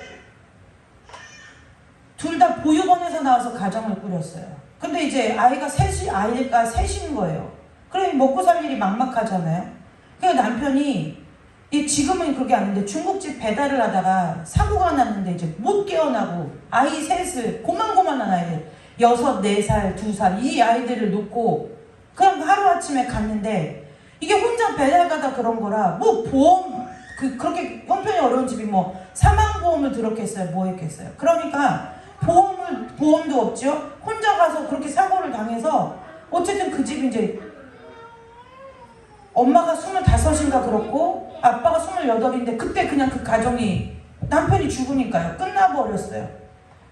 둘 다 보육원에서 나와서 가정을 꾸렸어요. 근데 이제 아이가 셋인 거예요. 그래 먹고 살 일이 막막하잖아요. 그래서 남편이 지금은 그게 아닌데 중국집 배달을 하다가 사고가 났는데 이제 못 깨어나고 아이 셋을 고만고만한 아이들 6, 4살, 2살 이 아이들을 놓고 그냥 하루아침에 갔는데 이게 혼자 배달 가다 그런 거라 뭐 보험 그렇게 형편이 어려운 집이 뭐 사망보험을 들었겠어요? 뭐 했겠어요? 그러니까 보험도 없죠? 혼자 가서 그렇게 사고를 당해서 어쨌든 그 집이 이제 엄마가 25인가 그렇고 아빠가 28인데 그때 그냥 그 가정이 남편이 죽으니까요. 끝나버렸어요.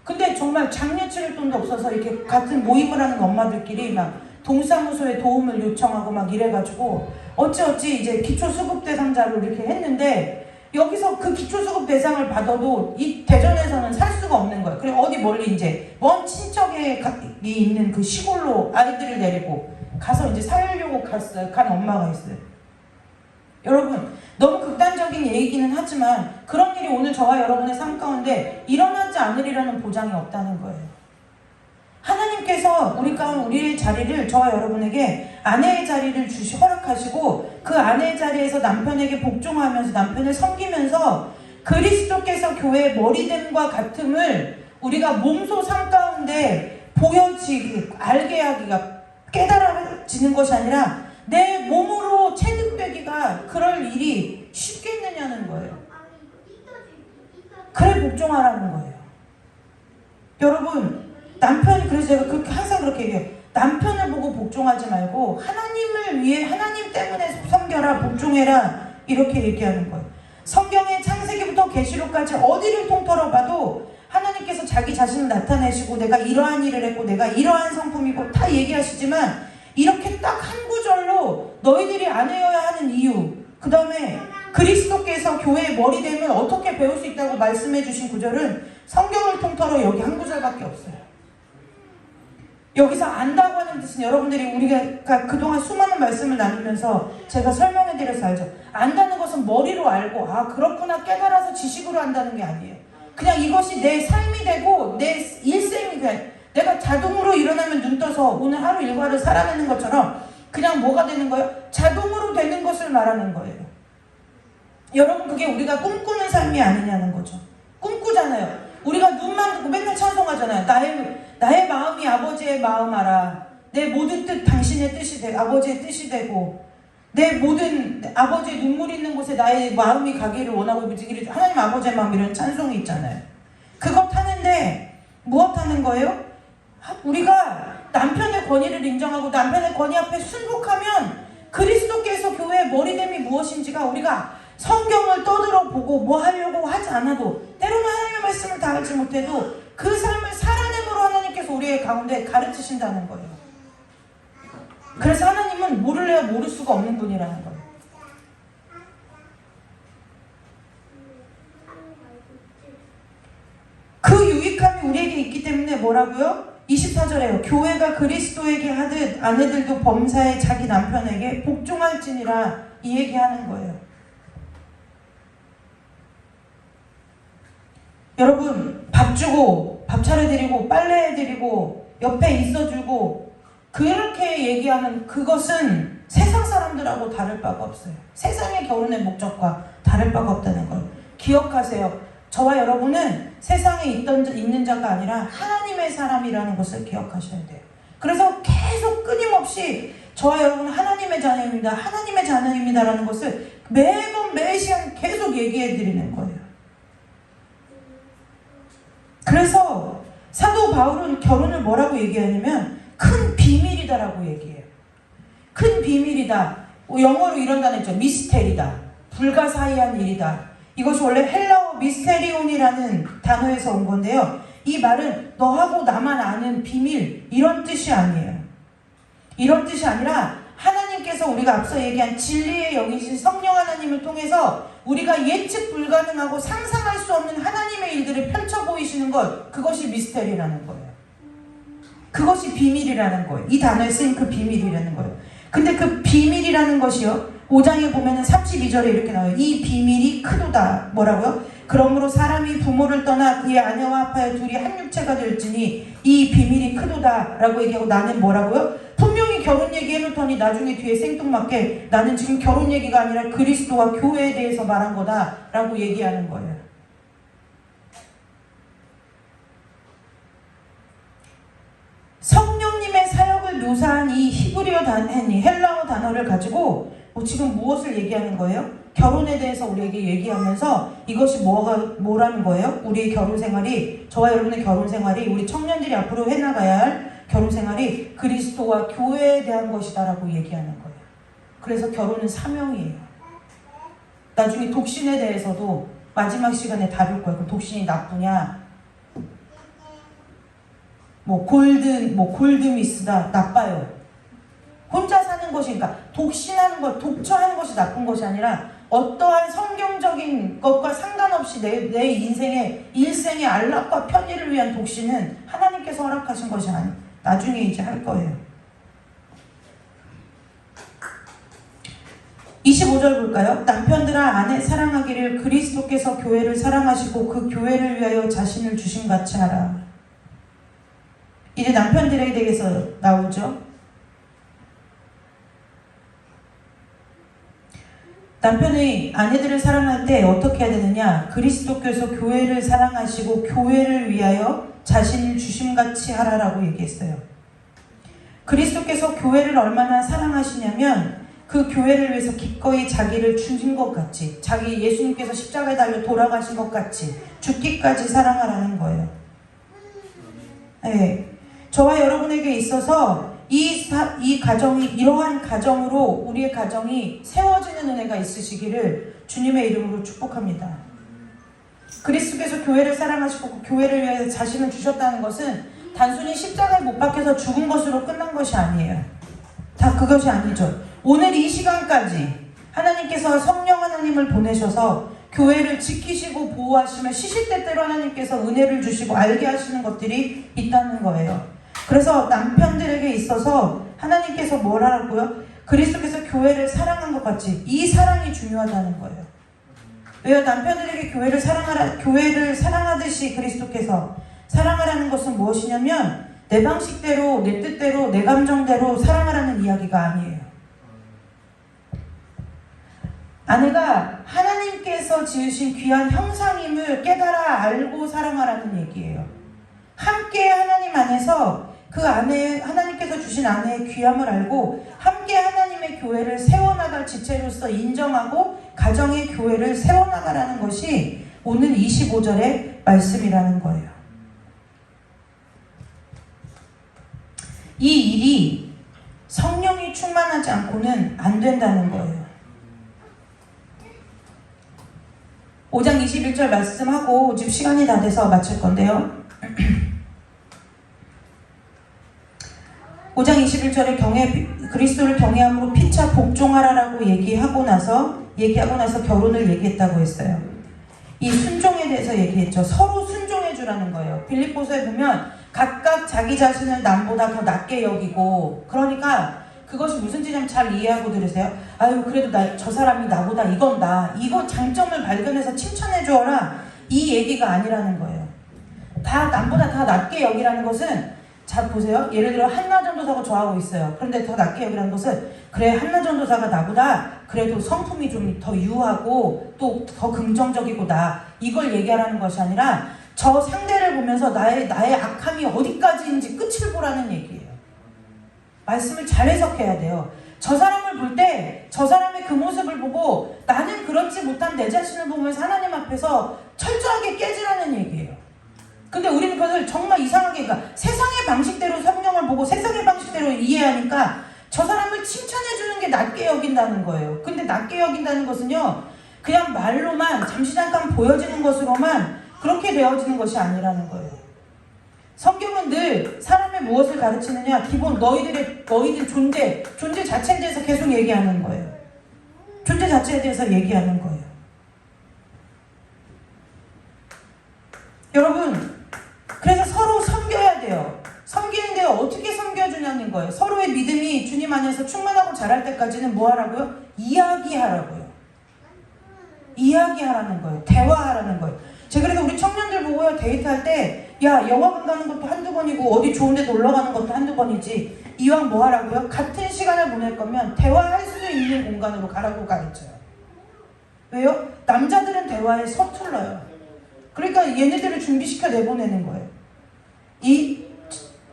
근데 정말 장례치를 돈도 없어서 이렇게 같은 모임을 하는 엄마들끼리 막 동사무소에 도움을 요청하고 막 이래가지고 어찌 이제 기초수급 대상자로 이렇게 했는데 여기서 그 기초수급 대상을 받아도 이 대전에서는 살 수가 없는 거예요. 그리고 어디 멀리 이제 먼 친척이 있는 그 시골로 아이들을 데리고 가서 이제 살려고 간 엄마가 있어요. 여러분 너무 극단적인 얘기기는 하지만 그런 일이 오늘 저와 여러분의 삶 가운데 일어나지 않으리라는 보장이 없다는 거예요. 하나님께서 우리의 자리를 저와 여러분에게 아내의 자리를 허락하시고 그 아내의 자리에서 남편에게 복종하면서 남편을 섬기면서 그리스도께서 교회의 머리됨과 같음을 우리가 몸소 삶 가운데 알게 하기가 깨달아지는 것이 아니라 내 몸으로 체득되기가 그럴 일이 쉽게 있느냐는 거예요. 그래 복종하라는 거예요. 여러분 남편이 그래서 제가 항상 그렇게 얘기해요. 남편을 보고 복종하지 말고 하나님을 위해 하나님 때문에 섬겨라 복종해라 이렇게 얘기하는 거예요. 성경의 창세기부터 계시록까지 어디를 통틀어 봐도 하나님께서 자기 자신을 나타내시고 내가 이러한 일을 했고 내가 이러한 성품이고 다 얘기하시지만 이렇게 딱 한 구절로 너희들이 아내여야 하는 이유 그 다음에 그리스도께서 교회의 머리됨을 어떻게 배울 수 있다고 말씀해 주신 구절은 성경을 통틀어 여기 한 구절밖에 없어요. 여기서 안다고 하는 뜻은 여러분들이 우리가 그동안 수많은 말씀을 나누면서 제가 설명해 드려서 알죠. 안다는 것은 머리로 알고 그렇구나 깨달아서 지식으로 안다는 게 아니에요. 그냥 이것이 내 삶이 되고 내 일생이 돼. 내가 자동으로 일어나면 눈 떠서 오늘 하루 일과를 살아내는 것처럼 그냥 뭐가 되는 거예요? 자동으로 되는 것을 말하는 거예요. 여러분 그게 우리가 꿈꾸는 삶이 아니냐는 거죠. 꿈꾸잖아요. 우리가 눈만 뜨고 맨날 찬송하잖아요. 나의 마음이 아버지의 마음 알아. 내 모든 뜻 당신의 뜻이 되고 아버지의 뜻이 되고 내 모든 아버지의 눈물 있는 곳에 나의 마음이 가기를 원하고 하나님 아버지의 마음 이런 찬송이 있잖아요. 그거 타는데 무엇 하는 거예요? 우리가 남편의 권위를 인정하고 남편의 권위 앞에 순복하면 그리스도께서 교회의 머리됨이 무엇인지가 우리가 성경을 떠들어 보고 뭐 하려고 하지 않아도 때로는 하나님의 말씀을 다 알지 못해도 그 삶을 살아내므로 하나님께서 우리의 가운데 가르치신다는 거예요. 그래서 하나님은 모를래야 모를 수가 없는 분이라는 거예요. 그 유익함이 우리에게 있기 때문에 뭐라고요? 24절에요. 교회가 그리스도에게 하듯 아내들도 범사에 자기 남편에게 복종할지니라 이 얘기하는 거예요. 여러분 밥 주고 밥 차려드리고 빨래해드리고 옆에 있어주고 그렇게 얘기하는 그것은 세상 사람들하고 다를 바가 없어요. 세상의 결혼의 목적과 다를 바가 없다는 걸 기억하세요. 저와 여러분은 세상에 있는 자가 아니라 하나님의 사람이라는 것을 기억하셔야 돼요. 그래서 계속 끊임없이 저와 여러분은 하나님의 자녀입니다. 하나님의 자녀입니다라는 것을 매번 매 시간 계속 얘기해 드리는 거예요. 그래서 사도 바울은 결혼을 뭐라고 얘기하냐면 큰 비밀이다라고 얘기해요. 큰 비밀이다. 영어로 이런 단어 있죠. 미스테리다. 불가사의한 일이다. 이것이 원래 헬라어 미스테리온이라는 단어에서 온 건데요. 이 말은 너하고 나만 아는 비밀 이런 뜻이 아니에요. 이런 뜻이 아니라 하나님께서 우리가 앞서 얘기한 진리의 영이신 성령 하나님을 통해서 우리가 예측 불가능하고 상상할 수 없는 하나님의 일들을 펼쳐 보이시는 것, 그것이 미스테리라는 거예요. 그것이 비밀이라는 거예요. 이 단어에 쓰인 그 비밀이라는 거예요. 근데 그 비밀이라는 것이요, 5장에 보면은 32절에 이렇게 나와요. 이 비밀이 크도다. 뭐라고요? 그러므로 사람이 부모를 떠나 그의 아내와 합하여 둘이 한 육체가 될지니 이 비밀이 크도다 라고 얘기하고, 나는 뭐라고요? 분명히 결혼 얘기해놓더니 나중에 뒤에 생뚱맞게 나는 지금 결혼 얘기가 아니라 그리스도와 교회에 대해서 말한 거다 라고 얘기하는 거예요. 성령님의 사역을 묘사한 이 히브리어 헬라어 단어를 가지고 지금 무엇을 얘기하는 거예요? 결혼에 대해서 우리에게 얘기하면서 이것이 뭐라는 거예요? 우리의 결혼 생활이, 저와 여러분의 결혼 생활이, 우리 청년들이 앞으로 해나가야 할 결혼 생활이 그리스도와 교회에 대한 것이다라고 얘기하는 거예요. 그래서 결혼은 사명이에요. 나중에 독신에 대해서도 마지막 시간에 다룰 거예요. 그럼 독신이 나쁘냐? 골드미스다. 나빠요. 혼자 사는 것이, 그러니까 독신하는 것, 독처하는 것이 나쁜 것이 아니라 어떠한 성경적인 것과 상관없이 내 인생의 일생의 안락과 편의를 위한 독신은 하나님께서 허락하신 것이 아니에요. 나중에 이제 할 거예요. 25절 볼까요? 남편들아 아내 사랑하기를 그리스도께서 교회를 사랑하시고 그 교회를 위하여 자신을 주신 같이 하라. 이제 남편들에 대해서 나오죠. 남편이 아내들을 사랑할 때 어떻게 해야 되느냐? 그리스도께서 교회를 사랑하시고 교회를 위하여 자신을 주심같이 하라라고 얘기했어요. 그리스도께서 교회를 얼마나 사랑하시냐면 그 교회를 위해서 기꺼이 자기를 주신 것 같이, 자기 예수님께서 십자가에 달려 돌아가신 것 같이 죽기까지 사랑하라는 거예요. 네. 저와 여러분에게 있어서 이 가정이, 이러한 가정으로 우리의 가정이 세워지는 은혜가 있으시기를 주님의 이름으로 축복합니다. 그리스도께서 교회를 사랑하시고 교회를 위해 자신을 주셨다는 것은 단순히 십자가에 못 박혀서 죽은 것으로 끝난 것이 아니에요. 다 그것이 아니죠. 오늘 이 시간까지 하나님께서 성령 하나님을 보내셔서 교회를 지키시고 보호하시며 시시때때로 하나님께서 은혜를 주시고 알게 하시는 것들이 있다는 거예요. 그래서 남편들에게 있어서 하나님께서 뭘 하라고요? 그리스도께서 교회를 사랑한 것 같이 이 사랑이 중요하다는 거예요. 왜요? 남편들에게 교회를 사랑하듯이 그리스도께서 사랑하라는 것은 무엇이냐면 내 방식대로, 내 뜻대로, 내 감정대로 사랑하라는 이야기가 아니에요. 아내가 하나님께서 지으신 귀한 형상임을 깨달아 알고 사랑하라는 얘기예요. 함께 하나님 안에서 그 아내, 하나님께서 주신 아내의 귀함을 알고 함께 하나님의 교회를 세워나갈 지체로서 인정하고 가정의 교회를 세워나가라는 것이 오늘 25절의 말씀이라는 거예요. 이 일이 성령이 충만하지 않고는 안 된다는 거예요. 5장 21절 말씀하고 지금 시간이 다 돼서 마칠 건데요. 5장 21절에 그리스도를 경외함으로 피차 복종하라라고 얘기하고 나서 결혼을 얘기했다고 했어요. 이 순종에 대해서 얘기했죠. 서로 순종해 주라는 거예요. 빌립보서에 보면 각각 자기 자신을 남보다 더 낮게 여기고, 그러니까 그것이 무슨 뜻이냐면 잘 이해하고 들으세요. 아유 그래도 저 사람이 나보다 이건다. 이거 장점을 발견해서 칭찬해 주어라. 이 얘기가 아니라는 거예요. 다 남보다 다 낮게 여기라는 것은, 자 보세요. 예를 들어 한나전도사가 저하고 있어요. 그런데 더 낮게 여기라는 것은, 그래 한나전도사가 나보다 그래도 성품이 좀 더 유하고 또 더 긍정적이고 이걸 얘기하라는 것이 아니라 저 상대를 보면서 나의 악함이 어디까지인지 끝을 보라는 얘기예요. 말씀을 잘 해석해야 돼요. 저 사람을 볼 때 저 사람의 그 모습을 보고 나는 그렇지 못한 내 자신을 보면서 하나님 앞에서 철저하게 깨지라는 얘기예요. 근데 우리는 그것을 정말 이상하게, 그러니까 세상의 방식대로 성경을 보고 세상의 방식대로 이해하니까 저 사람을 칭찬해주는 게 낮게 여긴다는 거예요. 근데 낮게 여긴다는 것은요, 그냥 말로만 잠시 잠깐 보여지는 것으로만 그렇게 되어지는 것이 아니라는 거예요. 성경은 늘 사람의 무엇을 가르치느냐, 기본 너희들 존재 자체에 대해서 계속 얘기하는 거예요. 존재 자체에 대해서 얘기하는 거예요. 여러분, 그래서 서로 섬겨야 돼요. 섬기는데 어떻게 섬겨주냐는 거예요. 서로의 믿음이 주님 안에서 충만하고 자랄 때까지는 뭐 하라고요? 이야기하라고요. 이야기하라는 거예요. 대화하라는 거예요. 제가 그래서 우리 청년들 보고요, 데이트할 때 야, 영화관 가는 것도 한두 번이고 어디 좋은 데 놀러 가는 것도 한두 번이지, 이왕 뭐 하라고요? 같은 시간을 보낼 거면 대화할 수 있는 공간으로 가라고 가르쳐요. 왜요? 남자들은 대화에 서툴러요. 그러니까 얘네들을 준비시켜 내보내는 거예요. 이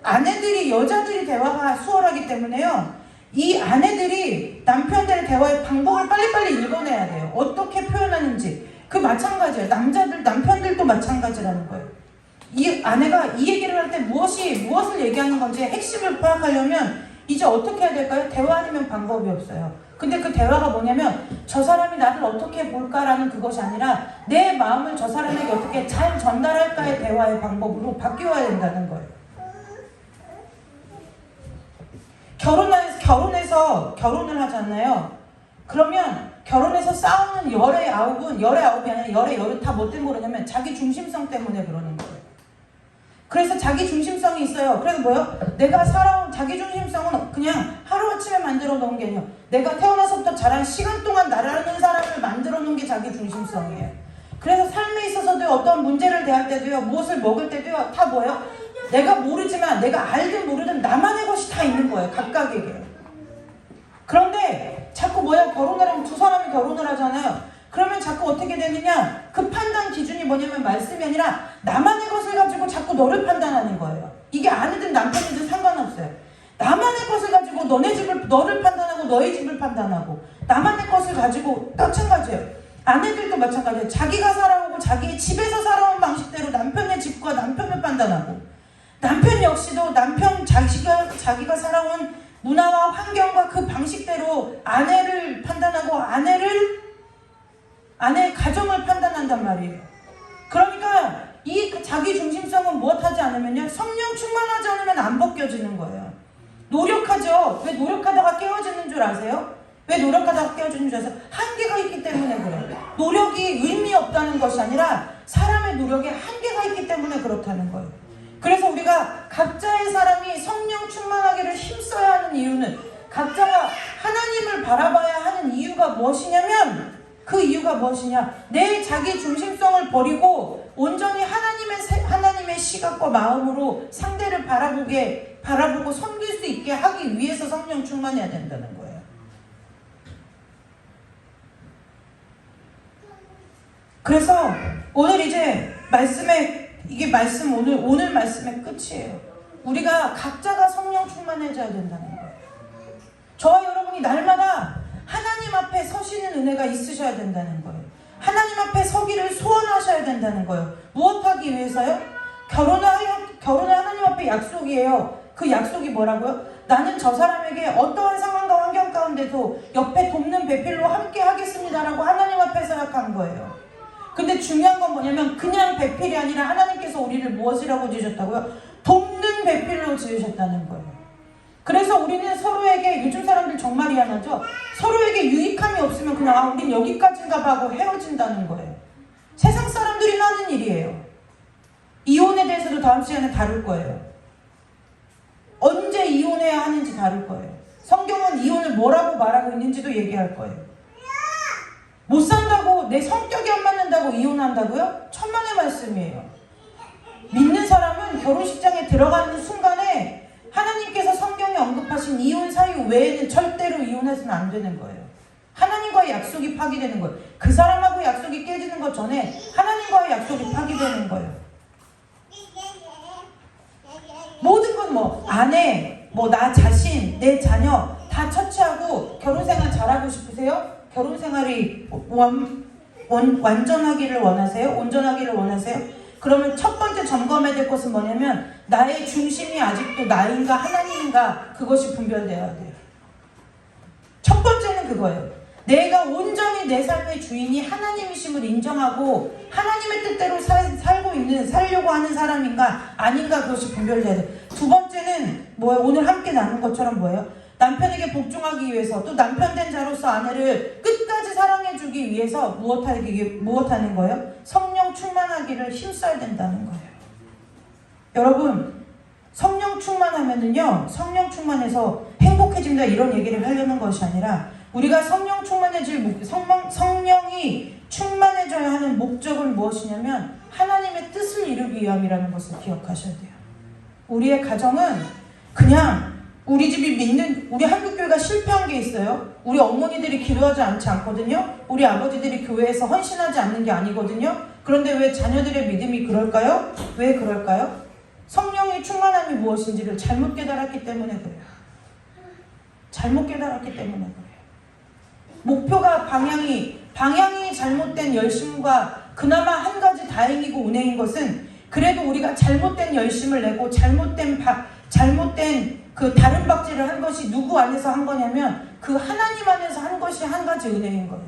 아내들이, 여자들이 대화가 수월하기 때문에요, 이 아내들이 남편들의 대화의 방법을 빨리빨리 읽어내야 돼요. 어떻게 표현하는지. 그 마찬가지예요. 남편들도 마찬가지라는 거예요. 이 아내가 이 얘기를 할 때 무엇을 얘기하는 건지 핵심을 파악하려면 이제 어떻게 해야 될까요? 대화 아니면 방법이 없어요. 근데 그 대화가 뭐냐면 저 사람이 나를 어떻게 볼까라는 그것이 아니라 내 마음을 저 사람에게 어떻게 잘 전달할까의 대화의 방법으로 바뀌어야 된다는 거예요. 결혼을 하잖아요. 그러면 결혼해서 싸우는 열의 아홉이 아니라 열의 다 뭐 때문에 그러냐면 자기 중심성 때문에 그러는 거예요. 그래서 자기 중심성이 있어요. 그래서 뭐요? 내가 살아온 자기 중심성은 그냥 하루아침에 만들어 놓은 게 아니에요. 내가 태어나서부터 자란 시간 동안 나라는 사람을 만들어 놓은 게 자기 중심성이에요. 그래서 삶에 있어서도 어떤 문제를 대할 때도요, 무엇을 먹을 때도요, 다 뭐예요? 내가 모르지만, 내가 알든 모르든 나만의 것이 다 있는 거예요. 각각에게. 그런데 자꾸 결혼을 하면 두 사람이 결혼을 하잖아요. 그러면 자꾸 어떻게 되느냐? 그 판단 기준이 뭐냐면 말씀이 아니라 나만의 것을 가지고 자꾸 너를 판단하는 거예요. 이게 아내든 남편이든 상관없어요. 나만의 것을 가지고 너를 판단하고 너의 집을 판단하고, 나만의 것을 가지고 마찬가지예요. 아내들도 마찬가지예요. 자기가 살아오고 자기의 집에서 살아온 방식대로 남편의 집과 남편을 판단하고, 남편 역시도 자기가 살아온 문화와 환경과 그 방식대로 아내를 판단하고 아내의 가정을 판단한단 말이에요. 그러니까 이 자기 중심성은 무엇하지 않으면요, 성령 충만하지 않으면 안 벗겨지는 거예요. 노력하죠. 왜 노력하다가 깨어지는 줄 아세요? 왜 노력하다가 깨어지는 줄 아세요? 한계가 있기 때문에 그래요. 노력이 의미 없다는 것이 아니라 사람의 노력에 한계가 있기 때문에 그렇다는 거예요. 그래서 우리가 각자의 사람이 성령 충만하기를 힘써야 하는 이유는, 각자가 하나님을 바라봐야 하는 이유가 무엇이냐면, 그 이유가 무엇이냐? 내 자기 중심성을 버리고 온전히 하나님의 시각과 마음으로 상대를 바라보고 섬길 수 있게 하기 위해서 성령 충만해야 된다는 거예요. 그래서 오늘 이제 오늘 말씀의 끝이에요. 우리가 각자가 성령 충만해져야 된다는 거예요. 저와 여러분이 날마다 하나님 앞에 서시는 은혜가 있으셔야 된다는 거예요. 하나님 앞에 서기를 소원하셔야 된다는 거예요. 무엇하기 위해서요? 결혼은 하나님 앞에 약속이에요. 그 약속이 뭐라고요? 나는 저 사람에게 어떠한 상황과 환경 가운데도 옆에 돕는 배필로 함께 하겠습니다라고 하나님 앞에 서약한 거예요. 근데 중요한 건 뭐냐면 그냥 배필이 아니라 하나님께서 우리를 무엇이라고 지으셨다고요? 돕는 배필로 지으셨다는 거예요. 그래서 우리는 서로에게, 요즘 사람들 정말 희한하죠? 서로에게 유익함이 없으면 그냥 우린 여기까지인가 봐 하고 헤어진다는 거예요. 세상 사람들이 하는 일이에요. 이혼에 대해서도 다음 시간에 다룰 거예요. 언제 이혼해야 하는지 다룰 거예요. 성경은 이혼을 뭐라고 말하고 있는지도 얘기할 거예요. 못 산다고, 내 성격이 안 맞는다고 이혼한다고요? 천만의 말씀이에요. 믿는 사람은 결혼식장에 들어가는 순간에 하나님께서 성경에 언급하신 이혼 사유 외에는 절대로 이혼해서는 안 되는 거예요. 하나님과의 약속이 파기되는 거예요. 그 사람하고 약속이 깨지는 것 전에 하나님과의 약속이 파기되는 거예요. 모든 건 아내, 뭐 나 자신, 내 자녀 다 처치하고 결혼생활 잘하고 싶으세요? 결혼생활이 완전하기를 원하세요? 온전하기를 원하세요? 그러면 첫 번째 점검해야 될 것은 뭐냐면 나의 중심이 아직도 나인가 하나님인가, 그것이 분별되어야 돼요. 첫 번째는 그거예요. 내가 온전히 내 삶의 주인이 하나님이심을 인정하고 하나님의 뜻대로 살려고 하는 사람인가 아닌가, 그것이 분별돼야 돼요. 두 번째는 뭐예요? 오늘 함께 나눈 것처럼 뭐예요? 남편에게 복종하기 위해서, 또 남편 된 자로서 아내를 끝까지 사랑해주기 위해서 무엇하는 거예요? 성령 충만하기를 힘써야 된다는 거예요. 여러분, 성령 충만하면은요, 성령 충만해서 행복해진다 이런 얘기를 하려는 것이 아니라, 우리가 성령이 충만해져야 하는 목적은 무엇이냐면 하나님의 뜻을 이루기 위함이라는 것을 기억하셔야 돼요. 우리의 가정은 그냥 우리 집이 우리 한국교회가 실패한 게 있어요. 우리 어머니들이 기도하지 않거든요. 우리 아버지들이 교회에서 헌신하지 않는 게 아니거든요. 그런데 왜 자녀들의 믿음이 그럴까요? 왜 그럴까요? 성령의 충만함이 무엇인지를 잘못 깨달았기 때문에 그래요. 잘못 깨달았기 때문에 그래요. 목표가 방향이 잘못된 열심과, 그나마 한 가지 다행이고 은혜인 것은 그래도 우리가 잘못된 열심을 내고 잘못된 그 다른 박질을 한 것이 누구 안에서 한 거냐면 그 하나님 안에서 한 것이 한 가지 은혜인 거예요.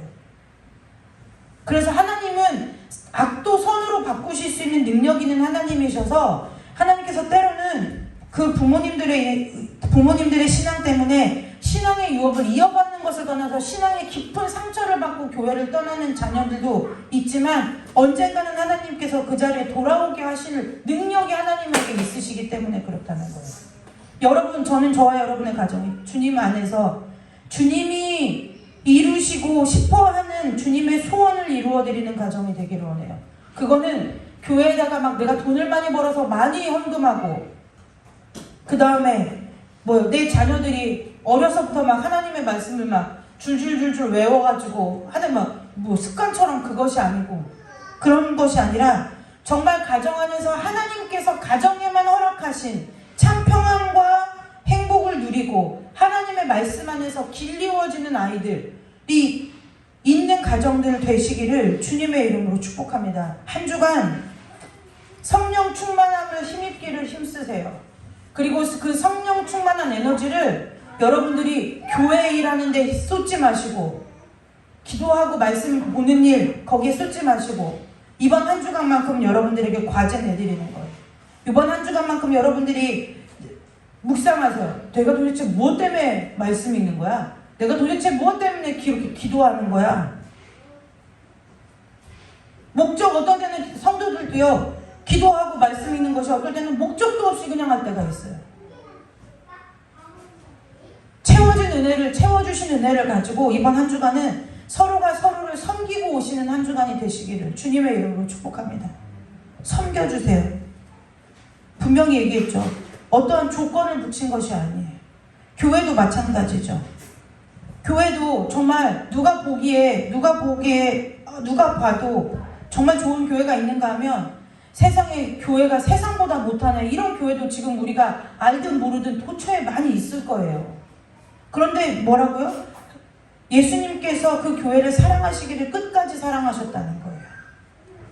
그래서 하나님은 악도 선으로 바꾸실 수 있는 능력 있는 하나님이셔서, 하나님께서 때로는 그 부모님들의 신앙 때문에 신앙의 유업을 이어받는 것을 떠나서 신앙의 깊은 상처를 받고 교회를 떠나는 자녀들도 있지만, 언젠가는 하나님께서 그 자리에 돌아오게 하실 능력이 하나님에게 있으시기 때문에 그렇다는 거예요. 여러분, 저는 저와 여러분의 가정이 주님 안에서 주님이 이루시고 싶어하는 주님의 소원을 이루어드리는 가정이 되기를 원해요. 그거는 교회에다가 막 내가 돈을 많이 벌어서 많이 헌금하고, 그 다음에 내 자녀들이 어려서부터 막 하나님의 말씀을 막 줄줄줄줄 외워가지고 하는 습관처럼, 그것이 아니고, 그런 것이 아니라 정말 가정 안에서 하나님께서 가정에만 허락하신 참 평안과 행복을 누리고 하나님의 말씀 안에서 길리워지는 아이들이 있는 가정들 되시기를 주님의 이름으로 축복합니다. 한 주간 성령 충만함을 힘입기를 힘쓰세요. 그리고 그 성령 충만한 에너지를 여러분들이 교회 일하는 데 쏟지 마시고, 기도하고 말씀 보는 일 거기에 쏟지 마시고, 이번 한 주간만큼 여러분들에게 과제 내드리는 거예요. 이번 한 주간만큼 여러분들이 묵상하세요. 내가 도대체 무엇 때문에 말씀 읽는 거야? 내가 도대체 무엇 때문에 기도하는 거야? 목적, 어떤 때는 성도들도요, 기도하고 말씀 읽는 것이 어떨 때는 목적도 없이 그냥 할 때가 있어요. 채워주신 은혜를 가지고 이번 한 주간은 서로가 서로를 섬기고 오시는 한 주간이 되시기를 주님의 이름으로 축복합니다. 섬겨주세요. 분명히 얘기했죠. 어떠한 조건을 붙인 것이 아니에요. 교회도 마찬가지죠. 교회도 정말 누가 봐도 정말 좋은 교회가 있는가 하면 세상에 교회가 세상보다 못하네, 이런 교회도 지금 우리가 알든 모르든 도처에 많이 있을 거예요. 그런데 뭐라고요? 예수님께서 그 교회를 사랑하시기를 끝까지 사랑하셨다는 거예요.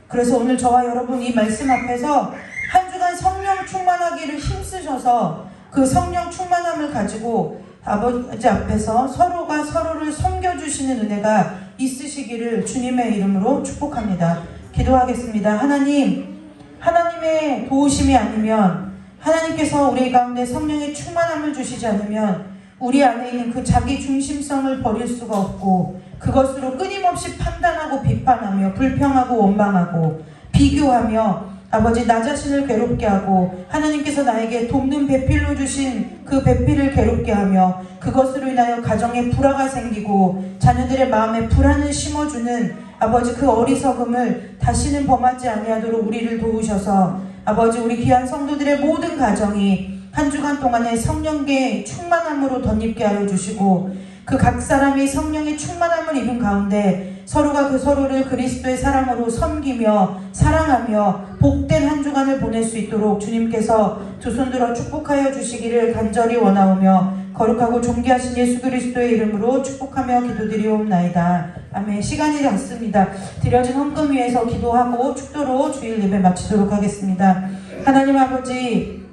그래서 오늘 저와 여러분 이 말씀 앞에서 한 주간 성령 충만하기를 힘쓰셔서 그 성령 충만함을 가지고 아버지 앞에서 서로가 서로를 섬겨주시는 은혜가 있으시기를 주님의 이름으로 축복합니다. 기도하겠습니다. 하나님의 도우심이 아니면, 하나님께서 우리 가운데 성령의 충만함을 주시지 않으면 우리 안에 있는 그 자기 중심성을 버릴 수가 없고, 그것으로 끊임없이 판단하고 비판하며 불평하고 원망하고 비교하며 아버지 나 자신을 괴롭게 하고, 하나님께서 나에게 돕는 배필로 주신 그 배필을 괴롭게 하며 그것으로 인하여 가정에 불화가 생기고 자녀들의 마음에 불안을 심어주는 아버지 그 어리석음을 다시는 범하지 아니하도록 우리를 도우셔서, 아버지 우리 귀한 성도들의 모든 가정이 한 주간 동안에 성령의 충만함으로 덧입게 하여 주시고, 그 각 사람이 성령의 충만함을 입은 가운데 서로가 그 서로를 그리스도의 사랑으로 섬기며 사랑하며 복된 한 주간을 보낼 수 있도록 주님께서 두 손 들어 축복하여 주시기를 간절히 원하오며 거룩하고 존귀하신 예수 그리스도의 이름으로 축복하며 기도드리옵나이다. 아멘. 시간이 났습니다. 드려진 헌금 위에서 기도하고 축도로 주일 예배 마치도록 하겠습니다. 하나님 아버지,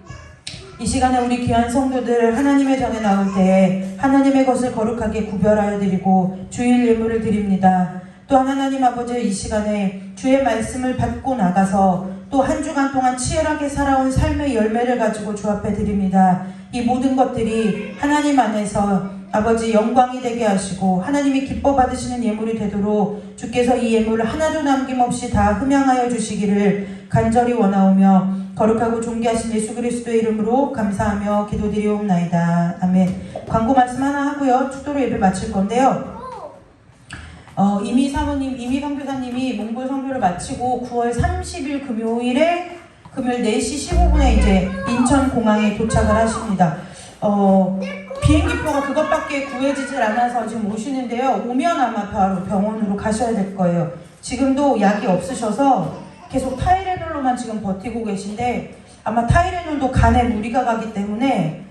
이 시간에 우리 귀한 성도들 하나님의 전에 나올 때 하나님의 것을 거룩하게 구별하여 드리고 주일 예물을 드립니다. 또한 하나님 아버지, 이 시간에 주의 말씀을 받고 나가서 또 한 주간 동안 치열하게 살아온 삶의 열매를 가지고 주 앞에 드립니다. 이 모든 것들이 하나님 안에서 아버지 영광이 되게 하시고 하나님이 기뻐 받으시는 예물이 되도록 주께서 이 예물을 하나도 남김없이 다 흠양하여 주시기를 간절히 원하오며 거룩하고 존귀하신 예수 그리스도의 이름으로 감사하며 기도드리옵나이다. 아멘. 광고 말씀 하나 하고요. 축도로 예배 마칠 건데요. 이미 사모님, 이미 선교사님이 몽골 선교를 마치고 9월 30일 금요일에 금요일 4시 15분에 이제 인천공항에 도착을 하십니다. 비행기표가 그것밖에 구해지질 않아서 지금 오시는데요. 오면 아마 바로 병원으로 가셔야 될 거예요. 지금도 약이 없으셔서 계속 타이레놀로만 지금 버티고 계신데 아마 타이레놀도 간에 무리가 가기 때문에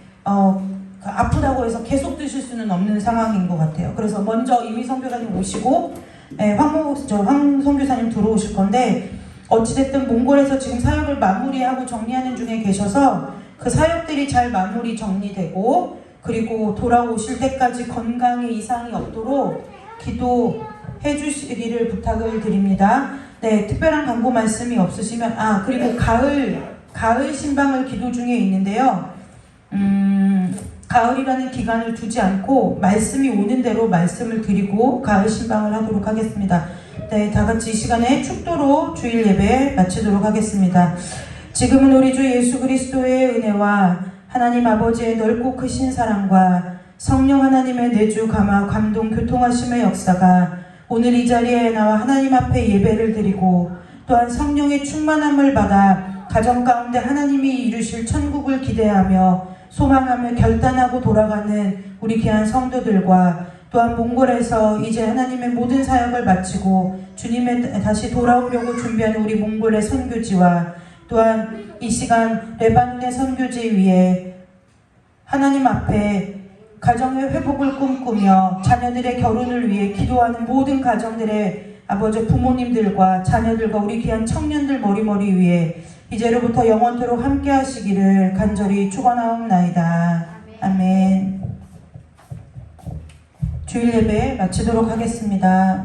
아프다고 해서 계속 드실 수는 없는 상황인 것 같아요. 그래서 먼저 이미 선교사님 오시고 황 선교사님 들어오실 건데 어찌됐든 몽골에서 지금 사역을 마무리하고 정리하는 중에 계셔서 그 사역들이 잘 마무리 정리되고 그리고 돌아오실 때까지 건강에 이상이 없도록 기도해 주시기를 부탁을 드립니다. 네, 특별한 광고 말씀이 없으시면 그리고 가을 신방을 기도 중에 있는데요. 가을이라는 기간을 두지 않고 말씀이 오는 대로 말씀을 드리고 가을 신방을 하도록 하겠습니다. 네, 다 같이 이 시간에 축도로 주일 예배 마치도록 하겠습니다. 지금은 우리 주 예수 그리스도의 은혜와 하나님 아버지의 넓고 크신 사랑과 성령 하나님의 내주 감화 감동 교통하심의 역사가 오늘 이 자리에 나와 하나님 앞에 예배를 드리고 또한 성령의 충만함을 받아 가정 가운데 하나님이 이루실 천국을 기대하며 소망하며 결단하고 돌아가는 우리 귀한 성도들과 또한 몽골에서 이제 하나님의 모든 사역을 마치고 주님의 다시 돌아오려고 준비하는 우리 몽골의 선교지와 또한 이 시간 레바논의 선교지 위에 하나님 앞에 가정의 회복을 꿈꾸며 자녀들의 결혼을 위해 기도하는 모든 가정들의 아버지 부모님들과 자녀들과 우리 귀한 청년들 머리머리 위에 이제로부터 영원토록 함께 하시기를 간절히 축원하옵나이다. 아멘. 주일 예배 마치도록 하겠습니다.